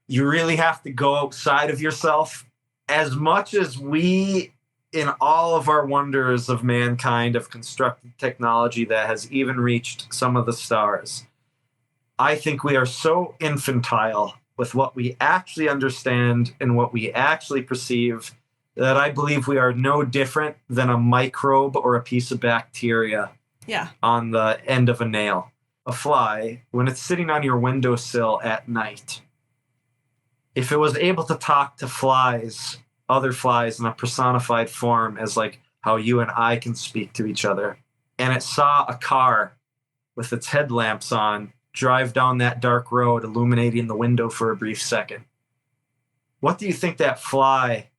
you really have to go outside of yourself. As much as we in all of our wonders of mankind, of constructed technology that has even reached some of the stars, I think we are so infantile with what we actually understand and what we actually perceive that I believe we are no different than a microbe or a piece of bacteria on the end of a nail. A fly, when it's sitting on your windowsill at night, if it was able to talk to flies, other flies in a personified form, as like how you and I can speak to each other, and it saw a car with its headlamps on drive down that dark road, illuminating the window for a brief second, what do you think that fly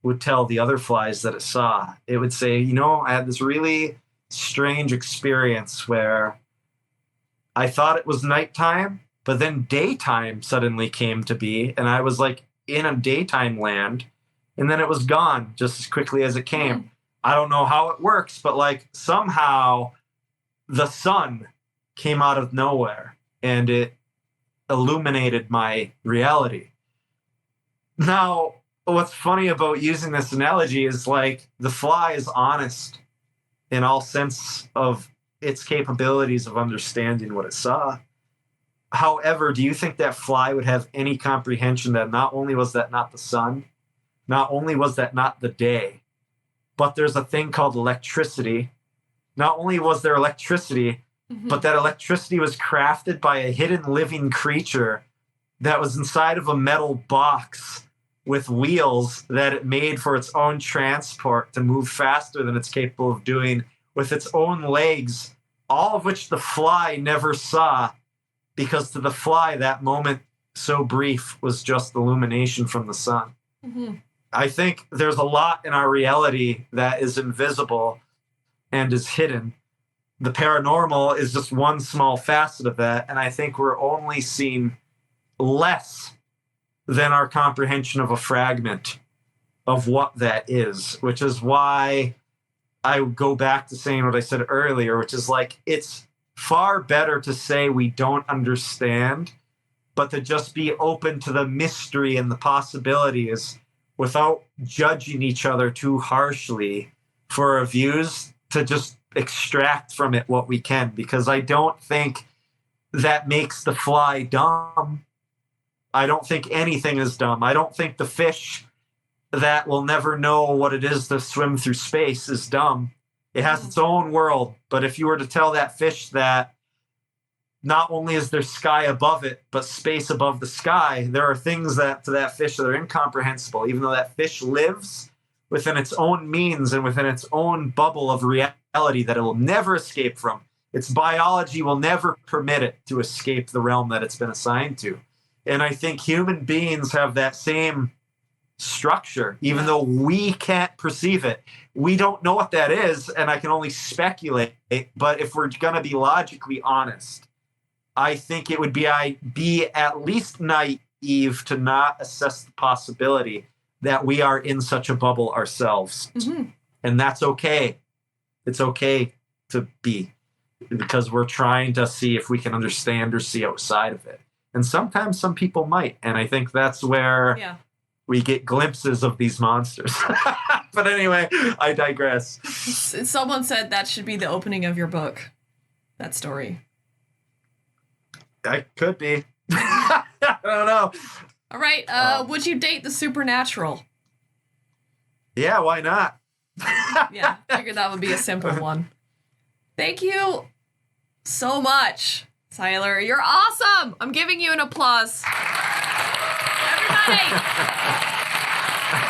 would tell the other flies that it saw? It would say, I had this really strange experience where I thought it was nighttime, but then daytime suddenly came to be, and I was like in a daytime land, and then it was gone just as quickly as it came. I don't know how it works, but like somehow the sun came out of nowhere and it illuminated my reality. Now, what's funny about using this analogy is like the fly is honest in all sense of its capabilities of understanding what it saw. However, do you think that fly would have any comprehension that not only was that not the sun, not only was that not the day, but there's a thing called electricity. Not only was there electricity, but that electricity was crafted by a hidden living creature that was inside of a metal box with wheels that it made for its own transport to move faster than it's capable of doing, with its own legs, all of which the fly never saw, because to the fly, that moment so brief was just illumination from the sun. I think there's a lot in our reality that is invisible and is hidden. The paranormal is just one small facet of that, and I think we're only seeing less than our comprehension of a fragment of what that is, which is why I go back to saying what I said earlier, which is like, it's far better to say we don't understand, but to just be open to the mystery and the possibilities without judging each other too harshly for our views, to just extract from it what we can, because I don't think that makes the fly dumb. I don't think anything is dumb. I don't think the fish that will never know what it is to swim through space is dumb. It has its own world. But if you were to tell that fish that not only is there sky above it, but space above the sky, there are things that to that fish that are incomprehensible, even though that fish lives within its own means and within its own bubble of reality that it will never escape from. Its biology will never permit it to escape the realm that it's been assigned to. And I think human beings have that same structure, even though we can't perceive it. We don't know what that is, and I can only speculate. But if we're going to be logically honest, I think it would be at least naive to not assess the possibility that we are in such a bubble ourselves. And that's okay. It's okay to be, because we're trying to see if we can understand or see outside of it. And sometimes some people might. And I think that's where we get glimpses of these monsters. But anyway, I digress. Someone said that should be the opening of your book, that story. That could be. I don't know. All right. Would you date the supernatural? Yeah, why not? Yeah, figured that would be a simple one. Thank you so much, Tyler. You're awesome. I'm giving you an applause.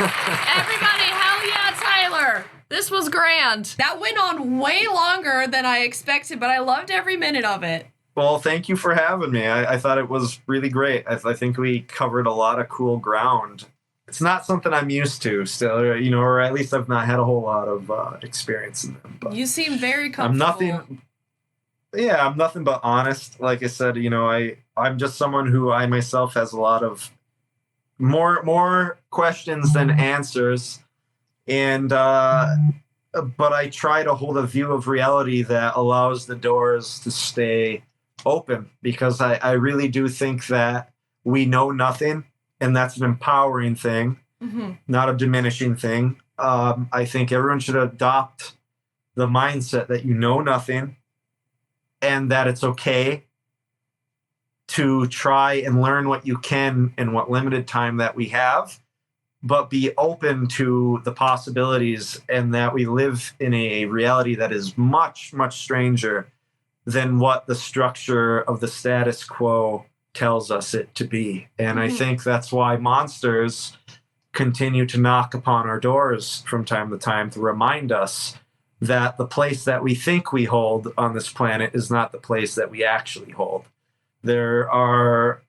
Everybody, hell yeah, Tyler. This was grand. That went on way longer than I expected, but I loved every minute of it. Well, thank you for having me. I thought it was really great. I think we covered a lot of cool ground. It's not something I'm used to still, or at least I've not had a whole lot of experience in them. But you seem very comfortable. I'm nothing but honest. Like I said, I'm just someone who I myself has a lot of more questions than answers. And, but I try to hold a view of reality that allows the doors to stay open, because I really do think that we know nothing. And that's an empowering thing. not a diminishing thing. I think everyone should adopt the mindset that you know nothing and that it's okay to try and learn what you can in what limited time that we have, but be open to the possibilities and that we live in a reality that is much, much stranger than what the structure of the status quo tells us it to be. And I think that's why monsters continue to knock upon our doors from time to time to remind us that the place that we think we hold on this planet is not the place that we actually hold. There are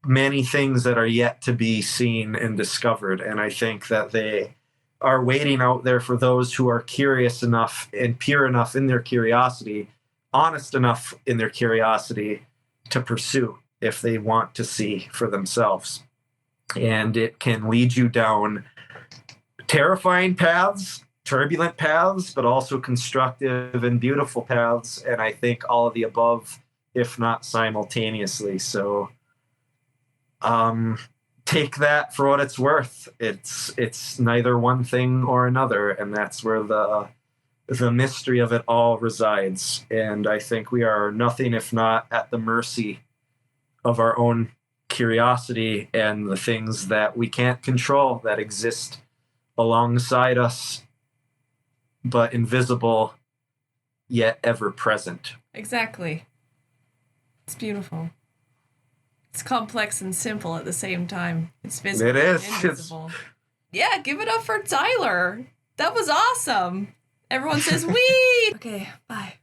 many things that are yet to be seen and discovered, and I think that they are waiting out there for those who are curious enough and pure enough in their curiosity, honest enough in their curiosity to pursue if they want to see for themselves. And it can lead you down terrifying paths, turbulent paths, but also constructive and beautiful paths. And I think all of the above, if not simultaneously. So take that for what it's worth. It's neither one thing or another. And that's where the mystery of it all resides. And I think we are nothing if not at the mercy of our own curiosity and the things that we can't control that exist alongside us, but invisible yet ever present. Exactly. It's beautiful. It's complex and simple at the same time. It's visible It is. and invisible. Yeah, give it up for Tyler. That was awesome. Everyone says, wee! Okay, bye.